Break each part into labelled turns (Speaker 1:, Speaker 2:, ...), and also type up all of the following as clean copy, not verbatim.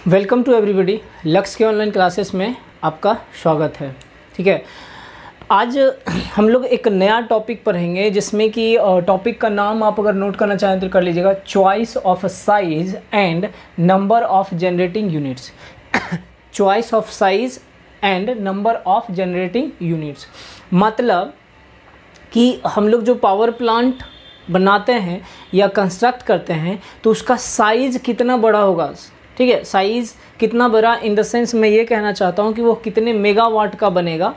Speaker 1: Welcome to everybody. लक्ष्य के online classes में आपका स्वागत है। ठीक है, आज हम लोग एक नया टॉपिक पढ़ेंगे जिसमें कि टॉपिक का नाम आप अगर नोट करना चाहें तो कर लीजिएगा, choice of size and number of generating units. Choice of size and number of generating units मतलब कि हम लोग जो पावर प्लांट बनाते हैं या कंस्ट्रक्ट करते हैं तो उसका साइज़ कितना बड़ा होगा। ठीक है, साइज़ कितना बड़ा इन द सेंस मैं ये कहना चाहता हूँ कि वो कितने मेगावाट का बनेगा।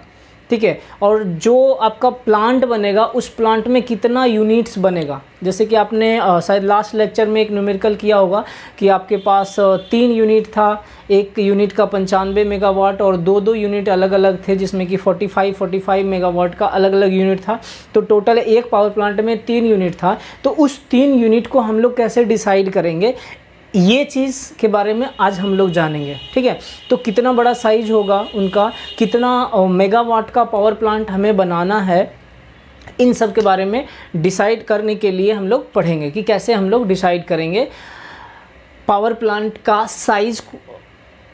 Speaker 1: ठीक है, और जो आपका प्लांट बनेगा उस प्लांट में कितना यूनिट्स बनेगा। जैसे कि आपने शायद लास्ट लेक्चर में एक न्यूमेरिकल किया होगा कि आपके पास 3 यूनिट था, एक यूनिट का 95 मेगावाट और दो यूनिट अलग अलग थे जिसमें कि 45 मेगावाट का अलग अलग यूनिट था। तो टोटल एक पावर प्लांट में 3 यूनिट था। तो उस 3 यूनिट को हम लोग कैसे डिसाइड करेंगे, ये चीज़ के बारे में आज हम लोग जानेंगे। ठीक है, तो कितना बड़ा साइज होगा उनका, कितना मेगावाट का पावर प्लांट हमें बनाना है, इन सब के बारे में डिसाइड करने के लिए हम लोग पढ़ेंगे कि कैसे हम लोग डिसाइड करेंगे पावर प्लांट का साइज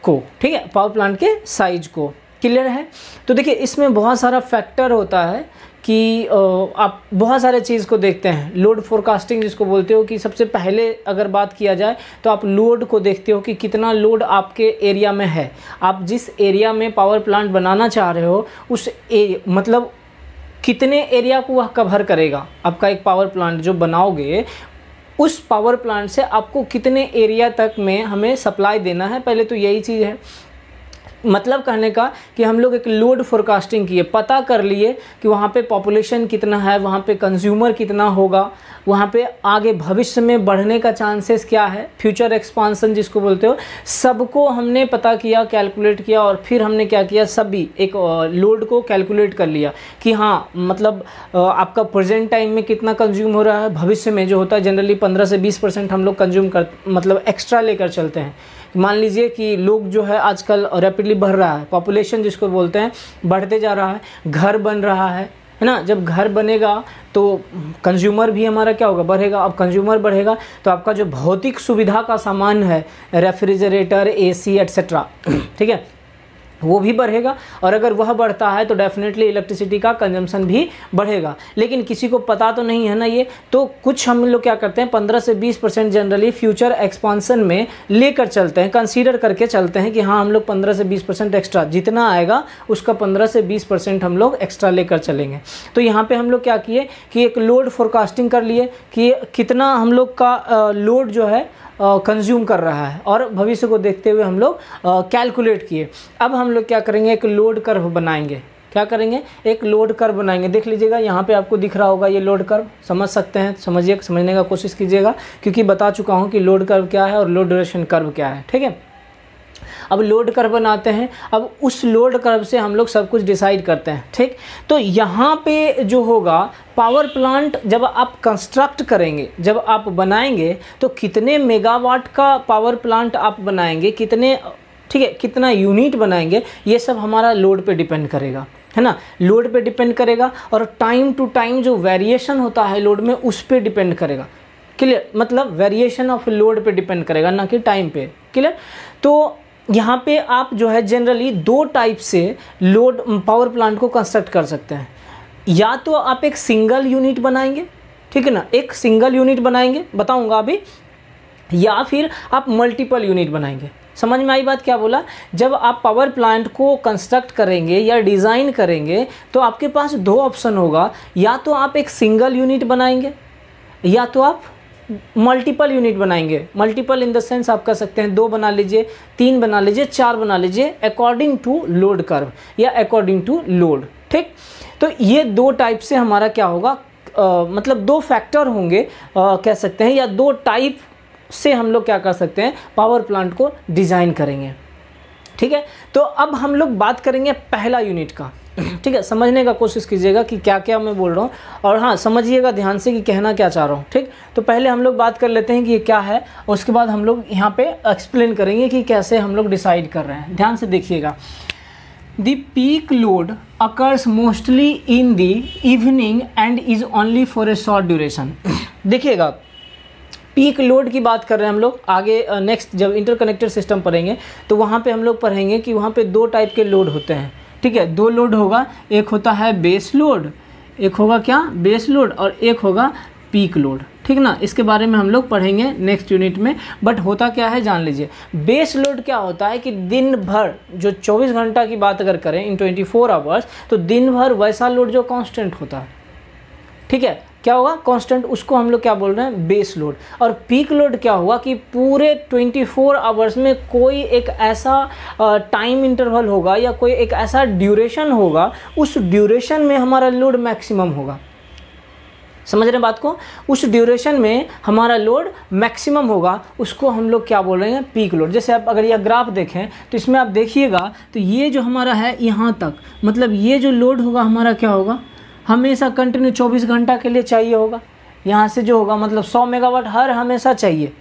Speaker 1: को। ठीक है, पावर प्लांट के साइज को क्लियर है। तो देखिए, इसमें बहुत सारा फैक्टर होता है कि आप बहुत सारे चीज़ को देखते हैं। लोड फोरकास्टिंग जिसको बोलते हो, कि सबसे पहले अगर बात किया जाए तो आप लोड को देखते हो कि कितना लोड आपके एरिया में है। आप जिस एरिया में पावर प्लांट बनाना चाह रहे हो उस मतलब कितने एरिया को वह कवर करेगा। आपका एक पावर प्लांट जो बनाओगे उस पावर प्लांट से आपको कितने एरिया तक में हमें सप्लाई देना है, पहले तो यही चीज़ है। मतलब कहने का कि हम लोग एक लोड फोरकास्टिंग किए, पता कर लिए कि वहाँ पे पॉपुलेशन कितना है, वहाँ पे कंज्यूमर कितना होगा, वहाँ पे आगे भविष्य में बढ़ने का चांसेस क्या है, फ्यूचर एक्सपांसन जिसको बोलते हो, सबको हमने पता किया, कैलकुलेट किया और फिर हमने क्या किया, सभी एक लोड को कैलकुलेट कर लिया कि हाँ मतलब आपका प्रेजेंट टाइम में कितना कंज्यूम हो रहा है, भविष्य में जो होता है जनरली 15 से 20% हम लोग कंज्यूम कर मतलब एक्स्ट्रा लेकर चलते हैं। मान लीजिए कि लोग जो है आजकल रैपिडली बढ़ रहा है, पॉपुलेशन जिसको बोलते हैं बढ़ते जा रहा है, घर बन रहा है ना। जब घर बनेगा तो कंज्यूमर भी हमारा क्या होगा, बढ़ेगा। अब कंज्यूमर बढ़ेगा तो आपका जो भौतिक सुविधा का सामान है, रेफ्रिजरेटर, एसी एट्सेट्रा, ठीक है, वो भी बढ़ेगा। और अगर वह बढ़ता है तो डेफिनेटली इलेक्ट्रिसिटी का कंजम्पशन भी बढ़ेगा। लेकिन किसी को पता तो नहीं है ना ये, तो कुछ हम लोग क्या करते हैं 15 से 20% जनरली फ्यूचर एक्सपांसन में लेकर चलते हैं, कंसीडर करके चलते हैं कि हाँ हम लोग 15 से 20% एक्स्ट्रा, जितना आएगा उसका 15 से 20% हम लोग एक्स्ट्रा लेकर चलेंगे। तो यहाँ पर हम लोग क्या किए कि एक लोड फोरकास्टिंग कर लिए कि कितना हम लोग का लोड जो है कंज्यूम कर रहा है, और भविष्य को देखते हुए हम लोग कैलकुलेट किए। अब हम लोग क्या करेंगे, एक लोड कर्व बनाएंगे। क्या करेंगे, एक लोड कर्व बनाएंगे। देख लीजिएगा, यहाँ पे आपको दिख रहा होगा ये लोड कर्व, समझ सकते हैं, समझिए, समझने का कोशिश कीजिएगा, क्योंकि बता चुका हूँ कि लोड कर्व क्या है और लोड ड्यूरेशन कर्व क्या है। ठीक है, अब लोड कर्व बनाते हैं। अब उस लोड कर्व से हम लोग सब कुछ डिसाइड करते हैं। ठीक, तो यहाँ पे जो होगा पावर प्लांट जब आप कंस्ट्रक्ट करेंगे, जब आप बनाएंगे तो कितने मेगावाट का पावर प्लांट आप बनाएंगे, कितने, ठीक है, कितना यूनिट बनाएंगे, ये सब हमारा लोड पे डिपेंड करेगा, है ना। लोड पे डिपेंड करेगा और टाइम टू टाइम जो वेरिएशन होता है लोड में उस पर डिपेंड करेगा। क्लियर, मतलब वेरिएशन ऑफ लोड पे डिपेंड करेगा, ना कि टाइम पे। क्लियर, तो यहाँ पे आप जो है जनरली 2 टाइप से लोड पावर प्लांट को कंस्ट्रक्ट कर सकते हैं। या तो आप एक सिंगल यूनिट बनाएंगे, ठीक है ना, एक सिंगल यूनिट बनाएंगे, बताऊंगा अभी, या फिर आप मल्टीपल यूनिट बनाएंगे। समझ में आई बात क्या बोला। जब आप पावर प्लांट को कंस्ट्रक्ट करेंगे या डिज़ाइन करेंगे तो आपके पास 2 ऑप्शन होगा, या तो आप एक सिंगल यूनिट बनाएंगे या तो आप मल्टीपल यूनिट बनाएंगे। मल्टीपल इन द सेंस आप कह सकते हैं 2 बना लीजिए, 3 बना लीजिए, 4 बना लीजिए, अकॉर्डिंग टू लोड कर्व या अकॉर्डिंग टू लोड। ठीक, तो ये 2 टाइप से हमारा क्या होगा, मतलब 2 फैक्टर होंगे कह सकते हैं, या 2 टाइप से हम लोग क्या कर सकते हैं, पावर प्लांट को डिज़ाइन करेंगे। ठीक है, तो अब हम लोग बात करेंगे पहला यूनिट का। ठीक है, समझने का कोशिश कीजिएगा कि क्या क्या मैं बोल रहा हूँ, और हाँ समझिएगा ध्यान से कि कहना क्या चाह रहा हूँ। ठीक, तो पहले हम लोग बात कर लेते हैं कि ये क्या है, और उसके बाद हम लोग यहाँ पे एक्सप्लेन करेंगे कि कैसे हम लोग डिसाइड कर रहे हैं। ध्यान से देखिएगा। The peak load occurs mostly in the evening and is only for a short duration. देखिएगा, पीक लोड की बात कर रहे हैं हम लोग। आगे नेक्स्ट जब इंटरकनेक्टेड सिस्टम पढ़ेंगे तो वहाँ पे हम लोग पढ़ेंगे कि वहाँ पे 2 टाइप के लोड होते हैं, ठीक है। 2 लोड होगा, एक होता है बेस लोड, एक होगा क्या बेस लोड, और एक होगा पीक लोड, ठीक ना। इसके बारे में हम लोग पढ़ेंगे नेक्स्ट यूनिट में। बट होता क्या है जान लीजिए। बेस लोड क्या होता है कि दिन भर जो 24 घंटा की बात अगर करें इन 24 आवर्स, तो दिन भर वैसा लोड जो कांस्टेंट होता है, ठीक है, क्या होगा कांस्टेंट, उसको हम लोग क्या बोल रहे हैं बेस लोड। और पीक लोड क्या हुआ कि पूरे 24 आवर्स में कोई एक ऐसा टाइम इंटरवल होगा या कोई एक ऐसा ड्यूरेशन होगा, उस ड्यूरेशन में हमारा लोड मैक्सिमम होगा। समझ रहे हैं बात को? उस ड्यूरेशन में हमारा लोड मैक्सिमम होगा, उसको हम लोग क्या बोल रहे हैं पीक लोड। जैसे आप अगर यह ग्राफ देखें तो इसमें आप देखिएगा तो ये जो हमारा है यहाँ तक, मतलब ये जो लोड होगा हमारा क्या होगा, हमेशा कंटिन्यू 24 घंटा के लिए चाहिए होगा। यहाँ से जो होगा मतलब 100 मेगावाट हर हमेशा चाहिए,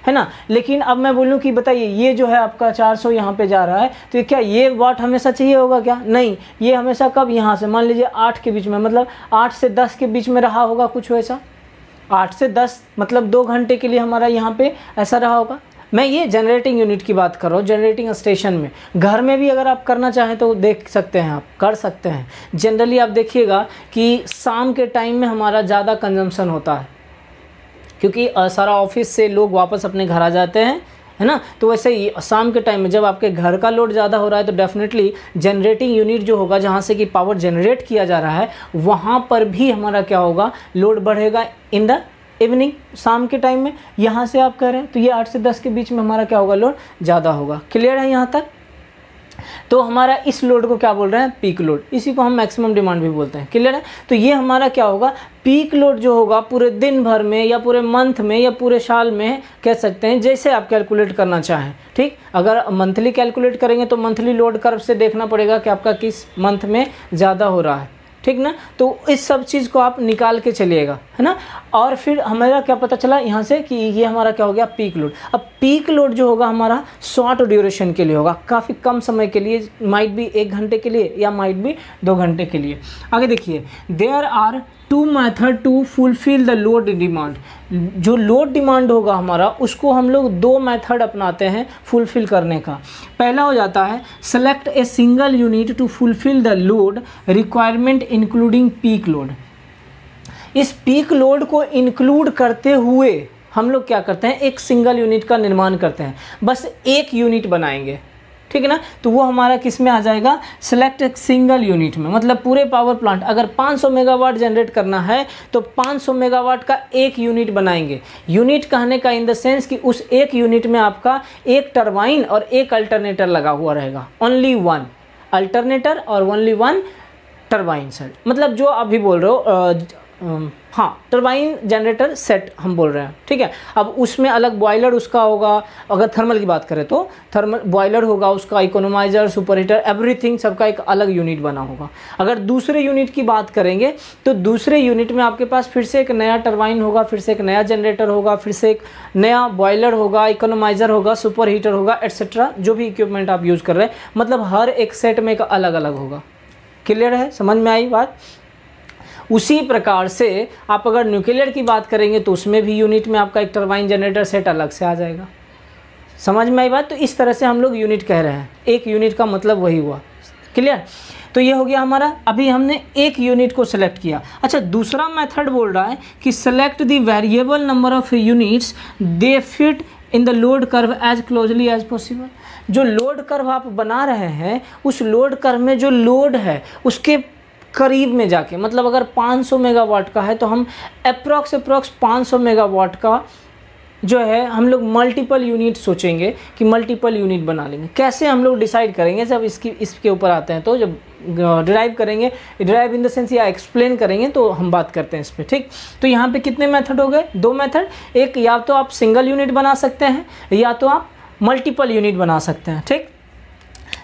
Speaker 1: है ना। लेकिन अब मैं बोलूँ कि बताइए ये जो है आपका 400 यहाँ पे जा रहा है, तो क्या ये वाट हमेशा चाहिए होगा क्या? नहीं, ये हमेशा कब यहाँ से मान लीजिए 8 के बीच में, मतलब 8 से 10 के बीच में रहा होगा कुछ वैसा। 8 से 10 मतलब 2 घंटे के लिए हमारा यहाँ पे ऐसा रहा होगा। मैं ये जनरेटिंग यूनिट की बात कर रहा हूँ, जनरेटिंग स्टेशन में। घर में भी अगर आप करना चाहें तो देख सकते हैं, आप कर सकते हैं। जनरली आप देखिएगा कि शाम के टाइम में हमारा ज़्यादा कंजम्पशन होता है, क्योंकि सारा ऑफिस से लोग वापस अपने घर आ जाते हैं, है ना। तो वैसे ही शाम के टाइम में जब आपके घर का लोड ज़्यादा हो रहा है तो डेफिनेटली जनरेटिंग यूनिट जो होगा, जहाँ से कि पावर जनरेट किया जा रहा है, वहाँ पर भी हमारा क्या होगा लोड बढ़ेगा इन द इवनिंग, शाम के टाइम में। यहाँ से आप कह रहे हैं तो ये 8 से 10 के बीच में हमारा क्या होगा लोड ज़्यादा होगा। क्लियर है यहाँ तक? तो हमारा इस लोड को क्या बोल रहे हैं पीक लोड, इसी को हम मैक्सिमम डिमांड भी बोलते हैं। क्लियर है? तो ये हमारा क्या होगा पीक लोड जो होगा पूरे दिन भर में या पूरे मंथ में या पूरे साल में कह सकते हैं, जैसे आप कैलकुलेट करना चाहें, ठीक। अगर मंथली कैलकुलेट करेंगे तो मंथली लोड कर्व से देखना पड़ेगा कि आपका किस मंथ में ज़्यादा हो रहा है, ठीक ना। तो इस सब चीज़ को आप निकाल के चलिएगा, है ना। और फिर हमारा क्या पता चला यहाँ से कि ये हमारा क्या हो गया पीक लोड। अब पीक लोड जो होगा हमारा शॉर्ट ड्यूरेशन के लिए होगा, काफ़ी कम समय के लिए, माइट भी 1 घंटे के लिए या माइट भी 2 घंटे के लिए। आगे देखिए, there are 2 method to fulfil the load demand. जो लोड डिमांड होगा हमारा, उसको हम लोग 2 मेथड अपनाते हैं फुलफिल करने का। पहला हो जाता है select a single unit to fulfil the load requirement including peak load. इस पीक लोड को इंक्लूड करते हुए हम लोग क्या करते हैं, एक सिंगल यूनिट का निर्माण करते हैं, बस एक यूनिट बनाएंगे, ठीक है ना। तो वो हमारा किस में आ जाएगा, सेलेक्ट एक सिंगल यूनिट में। मतलब पूरे पावर प्लांट अगर 500 मेगावाट जनरेट करना है तो 500 मेगावाट का एक यूनिट बनाएंगे। यूनिट कहने का इन द सेंस कि उस एक यूनिट में आपका एक टरबाइन और एक अल्टरनेटर लगा हुआ रहेगा, ओनली 1 अल्टरनेटर और ओनली 1 टरबाइन सेट। मतलब जो आप भी बोल रहे हो हाँ, टरबाइन जनरेटर सेट हम बोल रहे हैं, ठीक है। अब उसमें अलग बॉयलर उसका होगा, अगर थर्मल की बात करें तो थर्मल बॉयलर होगा उसका, इकोनोमाइजर, सुपर हीटर, एवरीथिंग सबका एक अलग यूनिट बना होगा। अगर दूसरे यूनिट की बात करेंगे तो दूसरे यूनिट में आपके पास फिर से एक नया टरबाइन होगा, फिर से एक नया जनरेटर होगा, फिर से एक नया बॉयलर होगा, इकोनोमाइजर होगा, सुपर हीटर होगा, एट्सेट्रा, जो भी इक्विपमेंट आप यूज़ कर रहे हैं। मतलब हर एक सेट में एक अलग अलग होगा। क्लियर है? समझ में आई बात? उसी प्रकार से आप अगर न्यूक्लियर की बात करेंगे तो उसमें भी यूनिट में आपका एक टरबाइन जनरेटर सेट अलग से आ जाएगा। समझ में आई बात? तो इस तरह से हम लोग यूनिट कह रहे हैं, एक यूनिट का मतलब वही हुआ। क्लियर? तो ये हो गया हमारा, अभी हमने एक यूनिट को सिलेक्ट किया। अच्छा, दूसरा मेथड बोल रहा है कि select the variable number of units they fit in the load curve as closely as possible. जो लोड कर्व आप बना रहे हैं, उस लोड कर्व में जो लोड है उसके करीब में जाके, मतलब अगर 500 मेगावाट का है तो हम अप्रॉक्स 500 मेगावाट का जो है हम लोग मल्टीपल यूनिट सोचेंगे कि मल्टीपल यूनिट बना लेंगे। कैसे हम लोग डिसाइड करेंगे, जब इसके ऊपर आते हैं तो जब डिराइव करेंगे, डिराइव इन द सेंस या एक्सप्लेन करेंगे तो हम बात करते हैं इस पर, ठीक। तो यहाँ पे कितने मेथड हो गए, 2 मेथड। एक या तो आप सिंगल यूनिट बना सकते हैं या तो आप मल्टीपल यूनिट बना सकते हैं, ठीक।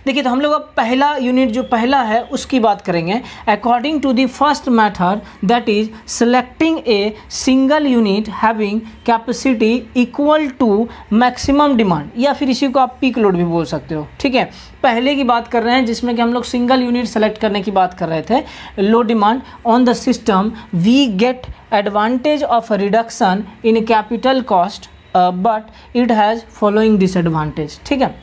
Speaker 1: देखिए तो हम लोग अब पहला यूनिट जो पहला है उसकी बात करेंगे। According to the first method that is selecting a single unit having capacity equal to maximum demand, या फिर इसी को आप पीक लोड भी बोल सकते हो, ठीक है। पहले की बात कर रहे हैं जिसमें कि हम लोग सिंगल यूनिट सेलेक्ट करने की बात कर रहे थे, low demand on the system we get advantage of reduction in capital cost but it has following disadvantage, ठीक है।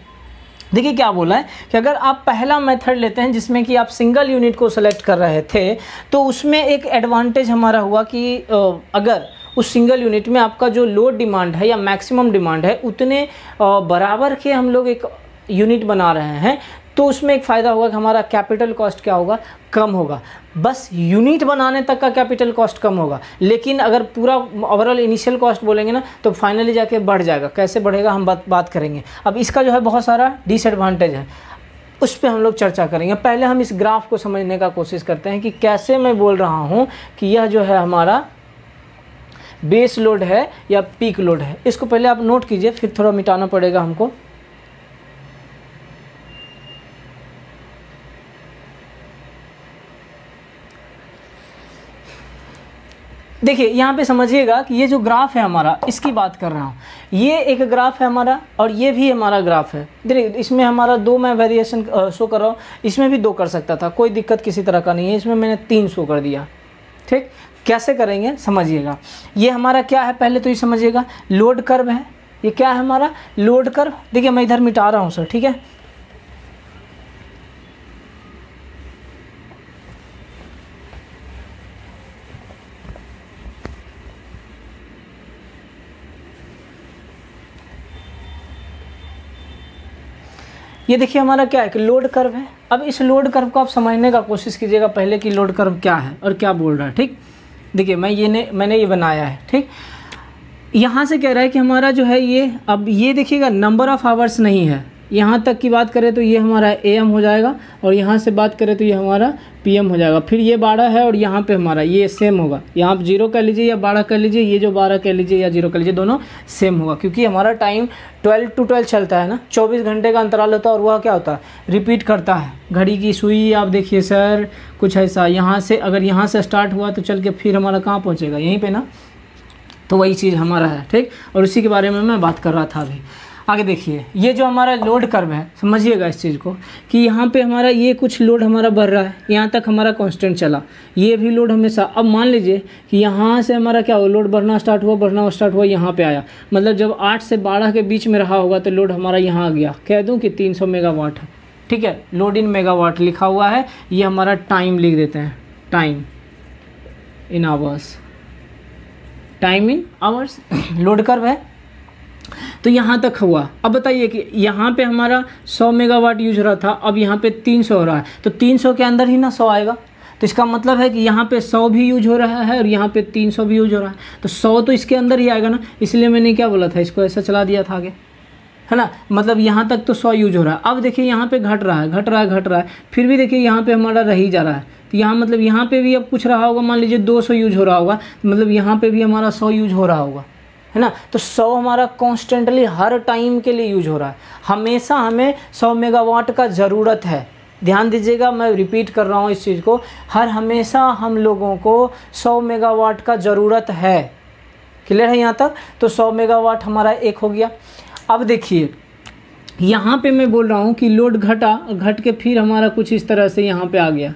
Speaker 1: देखिए क्या बोला है कि अगर आप पहला मेथड लेते हैं जिसमें कि आप सिंगल यूनिट को सेलेक्ट कर रहे थे, तो उसमें एक एडवांटेज हमारा हुआ कि अगर उस सिंगल यूनिट में आपका जो लोड डिमांड है या मैक्सिमम डिमांड है उतने बराबर के हम लोग एक यूनिट बना रहे हैं, तो उसमें एक फ़ायदा होगा कि हमारा कैपिटल कॉस्ट क्या होगा, कम होगा। बस यूनिट बनाने तक का कैपिटल कॉस्ट कम होगा, लेकिन अगर पूरा ओवरऑल इनिशियल कॉस्ट बोलेंगे ना तो फाइनली जाके बढ़ जाएगा। कैसे बढ़ेगा हम बात करेंगे। अब इसका जो है बहुत सारा डिसएडवांटेज है, उस पर हम लोग चर्चा करेंगे। पहले हम इस ग्राफ को समझने का कोशिश करते हैं कि कैसे मैं बोल रहा हूँ कि यह जो है हमारा बेस लोड है या पीक लोड है। इसको पहले आप नोट कीजिए, फिर थोड़ा मिटाना पड़ेगा हमको। देखिए यहाँ पे समझिएगा कि ये जो ग्राफ है हमारा, इसकी बात कर रहा हूँ, ये एक ग्राफ है हमारा और ये भी हमारा ग्राफ है। देखिए इसमें हमारा 2 मैं वेरिएशन शो कर रहा हूँ, इसमें भी 2 कर सकता था, कोई दिक्कत किसी तरह का नहीं है। इसमें मैंने 3 शो कर दिया, ठीक। कैसे करेंगे समझिएगा। ये हमारा क्या है, पहले तो ये समझिएगा लोड कर्व है। ये क्या है हमारा लोड कर्व। देखिए मैं इधर मिटा रहा हूँ सर, ठीक है। ये देखिए हमारा क्या है कि लोड कर्व है। अब इस लोड कर्व को आप समझने का कोशिश कीजिएगा पहले कि लोड कर्व क्या है और क्या बोल रहा है, ठीक। देखिए मैंने ये बनाया है, ठीक। यहाँ से कह रहा है कि हमारा जो है ये, अब ये देखिएगा नंबर ऑफ़ आवर्स नहीं है। यहाँ तक की बात करें तो ये हमारा AM हो जाएगा और यहाँ से बात करें तो ये हमारा PM हो जाएगा। फिर ये 12 है और यहाँ पे हमारा ये सेम होगा। यहाँ आप 0 कर लीजिए या 12 कर लीजिए, ये जो 12 कर लीजिए या 0 कर लीजिए, दोनों सेम होगा क्योंकि हमारा टाइम 12 to 12 चलता है ना, 24 घंटे का अंतराल होता है और वह क्या होता है, रिपीट करता है। घड़ी की सुई आप देखिए सर कुछ ऐसा, यहाँ से अगर यहाँ से स्टार्ट हुआ तो चल के फिर हमारा कहाँ पहुँचेगा, यहीं पर ना। तो वही चीज़ हमारा है, ठीक। और उसी के बारे में मैं बात कर रहा था अभी। आगे देखिए ये जो हमारा लोड कर्व है, समझिएगा इस चीज़ को कि यहाँ पे हमारा ये कुछ लोड हमारा बढ़ रहा है, यहाँ तक हमारा कांस्टेंट चला, ये भी लोड हमेशा। अब मान लीजिए कि यहाँ से हमारा क्या हुआ, लोड बढ़ना स्टार्ट हुआ, यहाँ पे आया, मतलब जब 8 से 12 के बीच में रहा होगा तो लोड हमारा यहाँ आ गया। कह दूँ कि 300 मेगावाट है, ठीक है। लोड इन मेगावाट लिखा हुआ है, ये हमारा टाइम लिख देते हैं, time in hours, time in hours load curve है। तो यहाँ तक हुआ। अब बताइए कि यहाँ पे हमारा 100 मेगावाट यूज हो रहा था, अब यहाँ पे 300 हो रहा है, तो 300 के अंदर ही ना 100 आएगा। तो इसका मतलब है कि यहाँ पे 100 भी यूज हो रहा है और यहाँ पे 300 भी यूज हो रहा है, तो 100 तो इसके अंदर ही आएगा ना। इसलिए मैंने क्या बोला था, इसको ऐसा चला दिया था आगे, है ना। मतलब यहाँ तक तो 100 यूज हो रहा है। अब देखिए यहाँ पे घट रहा है, फिर भी देखिए यहाँ पे हमारा रह ही जा रहा है। तो यहाँ मतलब यहाँ पे भी अब कुछ रहा होगा, मान लीजिए 200 यूज हो रहा होगा, मतलब यहाँ पे भी हमारा 100 यूज हो रहा होगा, है ना। तो 100 हमारा कॉन्स्टेंटली हर टाइम के लिए यूज हो रहा है। हमेशा हमें 100 मेगावाट का ज़रूरत है। ध्यान दीजिएगा, मैं रिपीट कर रहा हूँ इस चीज़ को, हमेशा हम लोगों को 100 मेगावाट का ज़रूरत है। क्लियर है यहाँ तक। तो 100 मेगावाट हमारा एक हो गया। अब देखिए यहाँ पे मैं बोल रहा हूँ कि लोड घट के फिर हमारा कुछ इस तरह से यहाँ पे आ गया।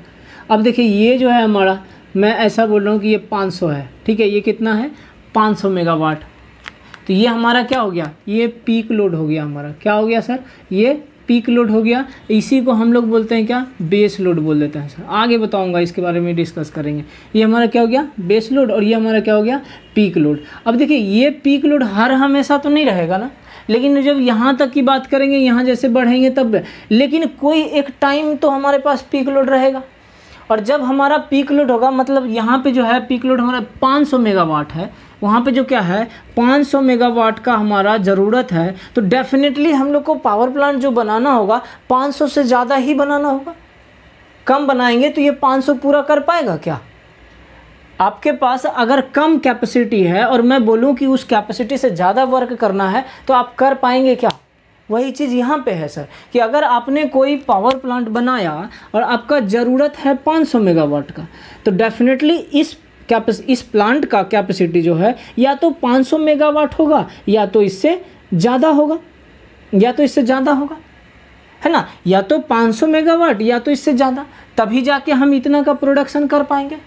Speaker 1: अब देखिए ये जो है हमारा, मैं ऐसा बोल रहा हूँ कि ये 500 है, ठीक है। ये कितना है, 500 मेगावाट। तो ये हमारा क्या हो गया, ये पीक लोड हो गया हमारा। क्या हो गया सर, ये पीक लोड हो गया। इसी को हम लोग बोलते हैं क्या, बेस लोड बोल देते हैं सर। आगे बताऊंगा, इसके बारे में डिस्कस करेंगे। ये हमारा क्या हो गया, बेस लोड, और ये हमारा क्या हो गया, पीक लोड। अब देखिए ये पीक लोड हर हमेशा तो नहीं रहेगा ना, लेकिन जब यहाँ तक की बात करेंगे, यहाँ जैसे बढ़ेंगे तब, लेकिन कोई एक टाइम तो हमारे पास पीक लोड रहेगा। और जब हमारा पीक लोड होगा, मतलब यहाँ पे जो है पीक लोड हमारा 500 मेगावाट है, वहाँ पे जो क्या है 500 मेगावाट का हमारा ज़रूरत है, तो डेफिनेटली हम लोग को पावर प्लांट जो बनाना होगा 500 से ज़्यादा ही बनाना होगा। कम बनाएंगे तो ये 500 पूरा कर पाएगा क्या? आपके पास अगर कम कैपेसिटी है और मैं बोलूँ कि उस कैपेसिटी से ज़्यादा वर्क करना है, तो आप कर पाएंगे क्या? वही चीज़ यहाँ पे है सर, कि अगर आपने कोई पावर प्लांट बनाया और आपका ज़रूरत है 500 मेगावाट का, तो डेफिनेटली इस प्लांट का कैपेसिटी जो है या तो 500 मेगावाट होगा या तो इससे ज़्यादा होगा, है ना, या तो 500 मेगावाट या तो इससे ज़्यादा, तभी जाके हम इतना का प्रोडक्शन कर पाएंगे।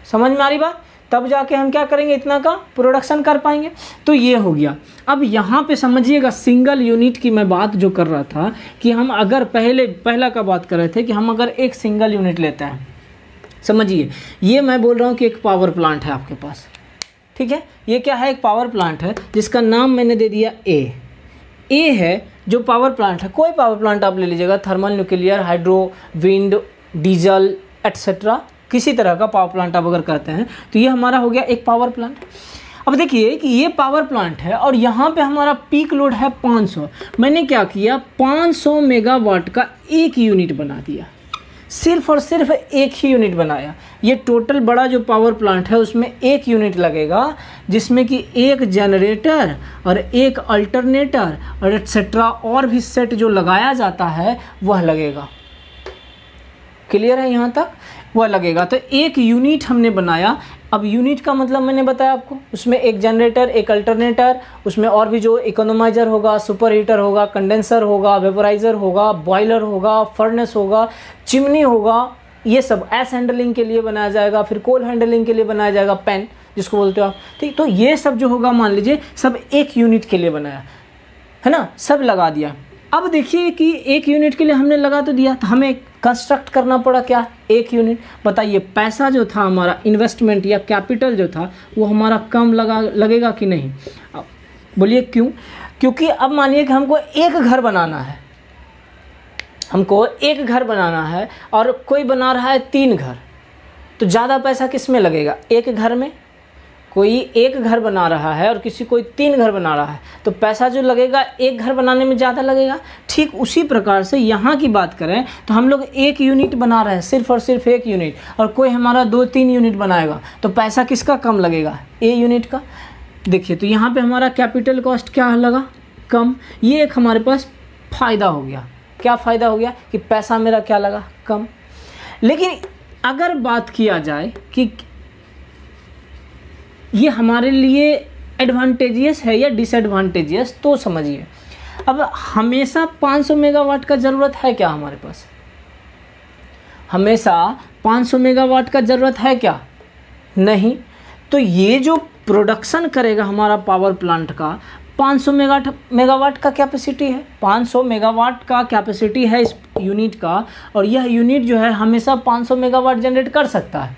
Speaker 1: समझ में आ रही बात? तब जाके हम क्या करेंगे, इतना का प्रोडक्शन कर पाएंगे। तो ये हो गया। अब यहाँ पे समझिएगा, सिंगल यूनिट की मैं बात जो कर रहा था कि हम अगर पहला का बात कर रहे थे कि हम अगर एक सिंगल यूनिट लेते हैं, समझिए ये मैं बोल रहा हूँ कि एक पावर प्लांट है आपके पास, ठीक है, ये क्या है, एक पावर प्लांट है जिसका नाम मैंने दे दिया ए है जो पावर प्लांट है। कोई पावर प्लांट आप ले लीजिएगा, thermal, nuclear, hydro, wind, diesel etcetera, किसी तरह का पावर प्लांट आप अगर कहते हैं, तो ये हमारा हो गया एक पावर प्लांट। अब देखिए कि ये पावर प्लांट है और यहाँ पे हमारा पीक लोड है 500। मैंने क्या किया, 500 मेगावाट का एक यूनिट बना दिया, सिर्फ और सिर्फ एक ही यूनिट बनाया। ये टोटल बड़ा जो पावर प्लांट है उसमें एक यूनिट लगेगा, जिसमें कि एक जनरेटर और एक अल्टरनेटर और एटसेट्रा और भी सेट जो लगाया जाता है वह लगेगा। क्लियर है यहाँ तक? वह लगेगा। तो एक यूनिट हमने बनाया। अब यूनिट का मतलब मैंने बताया आपको, उसमें एक जनरेटर, एक अल्टरनेटर, उसमें और भी जो इकोनोमाइजर होगा, सुपर हीटर होगा, कंडेंसर होगा, वेपोराइज़र होगा, बॉयलर होगा, फर्नेस होगा, चिमनी होगा, ये सब एस हैंडलिंग के लिए बनाया जाएगा, फिर कोल हैंडलिंग के लिए बनाया जाएगा, पेन जिसको बोलते हो आप, ठीक। तो ये सब जो होगा मान लीजिए सब एक यूनिट के लिए बनाया है ना, सब लगा दिया। अब देखिए कि एक यूनिट के लिए हमने लगा तो दिया, तो हमें कंस्ट्रक्ट करना पड़ा क्या, एक यूनिट। बताइए पैसा जो था हमारा, इन्वेस्टमेंट या कैपिटल जो था वो हमारा कम लगेगा कि नहीं? अब बोलिए क्यों? क्योंकि अब मानिए कि हमको एक घर बनाना है, और कोई बना रहा है 3 घर, तो ज़्यादा पैसा किस में लगेगा, एक घर में। कोई एक घर बना रहा है और किसी कोई 3 घर बना रहा है, तो पैसा जो लगेगा एक घर बनाने में ज़्यादा लगेगा। ठीक उसी प्रकार से यहाँ की बात करें तो हम लोग एक यूनिट बना रहे हैं, सिर्फ और सिर्फ एक यूनिट, और कोई हमारा 2-3 यूनिट बनाएगा, तो पैसा किसका कम लगेगा, ए यूनिट का। देखिए तो यहाँ पे हमारा कैपिटल कॉस्ट क्या लगा, कम। ये एक हमारे पास फ़ायदा हो गया। क्या फ़ायदा हो गया कि पैसा मेरा क्या लगा, कम। लेकिन अगर बात किया जाए कि ये हमारे लिए एडवांटेजियस है या डिसएडवांटेजियस, तो समझिए अब हमेशा 500 मेगावाट का ज़रूरत है क्या हमारे पास? हमेशा 500 मेगावाट का ज़रूरत है क्या? नहीं। तो ये जो प्रोडक्शन करेगा हमारा पावर प्लांट का 500 मेगावाट का कैपेसिटी है, 500 मेगावाट का कैपेसिटी है इस यूनिट का, और यह यूनिट जो है हमेशा 500 मेगावाट जनरेट कर सकता है।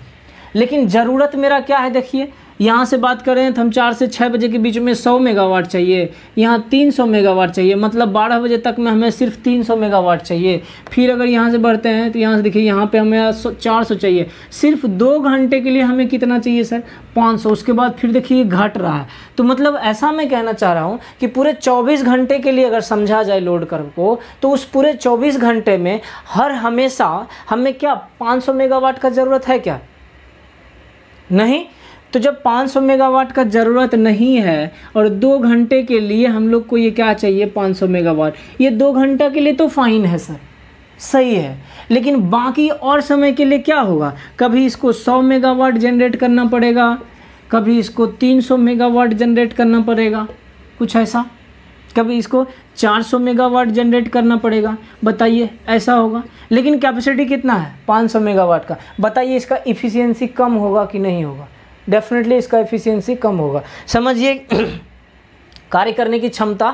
Speaker 1: लेकिन ज़रूरत मेरा क्या है, देखिए यहाँ से बात करें तो हम 4 से 6 बजे के बीच में 100 मेगावाट चाहिए, यहाँ 300 मेगावाट चाहिए, मतलब 12 बजे तक में हमें सिर्फ 300 मेगावाट चाहिए। फिर अगर यहाँ से बढ़ते हैं तो यहाँ से देखिए यहाँ पे हमें 400 चाहिए। सिर्फ 2 घंटे के लिए हमें कितना चाहिए सर, 500। उसके बाद फिर देखिए घट रहा है। तो मतलब ऐसा मैं कहना चाह रहा हूँ कि पूरे 24 घंटे के लिए अगर समझा जाए लोड कर्व को, तो उस पूरे 24 घंटे में हर हमेशा हमें क्या 500 मेगावाट का ज़रूरत है क्या? नहीं। तो जब 500 मेगावाट का ज़रूरत नहीं है और 2 घंटे के लिए हम लोग को ये क्या चाहिए, 500 मेगावाट, ये 2 घंटा के लिए तो फाइन है सर, सही है। लेकिन बाकी और समय के लिए क्या होगा, कभी इसको 100 मेगावाट जनरेट करना पड़ेगा, कभी इसको 300 मेगावाट जनरेट करना पड़ेगा, कुछ ऐसा, कभी इसको 400 मेगावाट जनरेट करना पड़ेगा। बताइए ऐसा होगा। लेकिन कैपेसिटी कितना है, 500 मेगावाट का। बताइए इसका इफ़िशियंसी कम होगा कि नहीं होगा? डेफिनेटली इसका एफिशिएंसी कम होगा। समझिए कार्य करने की क्षमता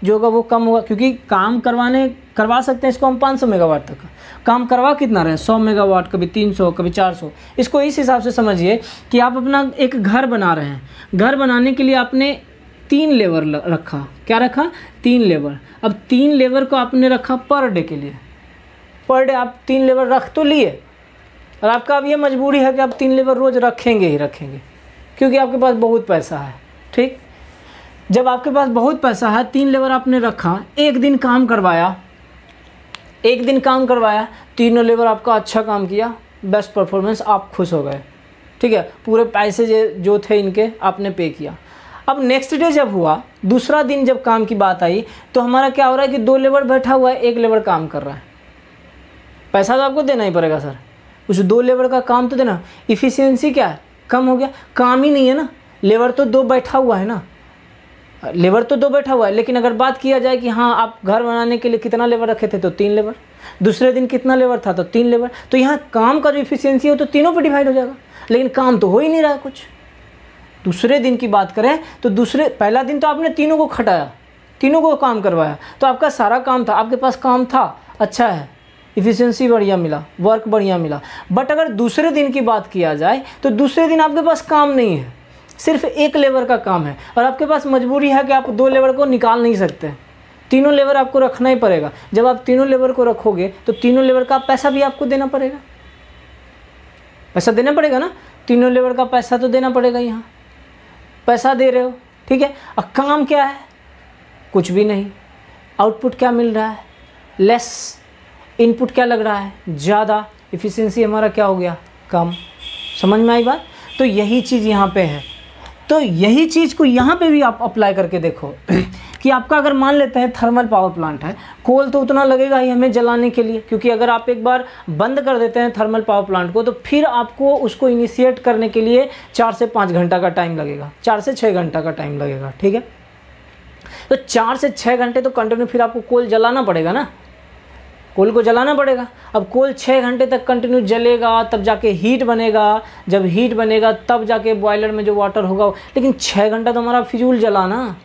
Speaker 1: जो होगा वो कम होगा, क्योंकि काम करवा सकते हैं इसको हम 500 मेगावाट तक। काम करवा कितना रहे, 100 मेगावाट, कभी 300, कभी 400। इसको इस हिसाब से समझिए कि आप अपना एक घर बना रहे हैं, घर बनाने के लिए आपने 3 लेबर रखा। क्या रखा? 3 लेबर। अब 3 लेबर को आपने रखा पर डे के लिए। पर डे आप 3 लेबर रख तो लिए, और आपका अब ये मजबूरी है कि आप 3 लेबर रोज़ रखेंगे ही रखेंगे, क्योंकि आपके पास बहुत पैसा है। ठीक, जब आपके पास बहुत पैसा है, 3 लेबर आपने रखा, एक दिन काम करवाया, तीनों लेबर आपका अच्छा काम किया, बेस्ट परफॉर्मेंस, आप खुश हो गए। ठीक है, पूरे पैसे जो थे इनके आपने पे किया। अब नेक्स्ट डे जब हुआ, दूसरा दिन जब काम की बात आई, तो हमारा क्या हो रहा है कि 2 लेबर बैठा हुआ है, 1 लेबर काम कर रहा है। पैसा तो आपको देना ही पड़ेगा सर, उस 2 लेबर का काम तो देना। इफ़िशियंसी क्या है, कम हो गया, काम ही नहीं है ना, लेबर तो 2 बैठा हुआ है ना, लेबर तो 2 बैठा हुआ है। लेकिन अगर बात किया जाए कि हाँ आप घर बनाने के लिए कितना लेबर रखे थे, तो 3 लेबर, दूसरे दिन कितना लेबर था, तो 3 लेबर। तो यहाँ काम का जो इफिशियंसी है तो तीनों पे डिवाइड हो जाएगा, लेकिन काम तो हो ही नहीं रहा है कुछ। दूसरे दिन की बात करें तो पहला दिन तो आपने तीनों को खटाया, तीनों को काम करवाया, तो आपका सारा काम था, आपके पास काम था, अच्छा है, इफ़िशियंसी बढ़िया मिला, वर्क बढ़िया मिला। बट अगर दूसरे दिन की बात किया जाए तो दूसरे दिन आपके पास काम नहीं है, सिर्फ 1 लेबर का काम है, और आपके पास मजबूरी है कि आप 2 लेबर को निकाल नहीं सकते, तीनों लेबर आपको रखना ही पड़ेगा। जब आप तीनों लेबर को रखोगे तो तीनों लेबर का पैसा भी आपको देना पड़ेगा, पैसा देना पड़ेगा ना, तीनों लेबर का पैसा तो देना पड़ेगा। यहाँ पैसा दे रहे हो, ठीक है। अब काम क्या है, कुछ भी नहीं। आउटपुट क्या मिल रहा है, लेस। इनपुट क्या लग रहा है, ज़्यादा। इफ़िशियंसी हमारा क्या हो गया, कम। समझ में आई बात। तो यही चीज़ यहाँ पे है, तो यही चीज़ को यहाँ पे भी आप अप्लाई करके देखो कि आपका अगर मान लेते हैं थर्मल पावर प्लांट है, कोल तो उतना लगेगा ही हमें जलाने के लिए, क्योंकि अगर आप एक बार बंद कर देते हैं थर्मल पावर प्लांट को तो फिर आपको उसको इनिशिएट करने के लिए 4 से 5 घंटा का टाइम लगेगा, 4 से 6 घंटा का टाइम लगेगा, ठीक है। तो 4 से 6 घंटे तो कंटिन्यू फिर आपको कोल जलाना पड़ेगा ना, कोल को जलाना पड़ेगा। अब कोल 6 घंटे तक कंटिन्यू जलेगा, तब जाके हीट बनेगा, जब हीट बनेगा तब जाके बॉयलर में जो वाटर होगा, लेकिन 6 घंटा तो हमारा फिजूल जलाना,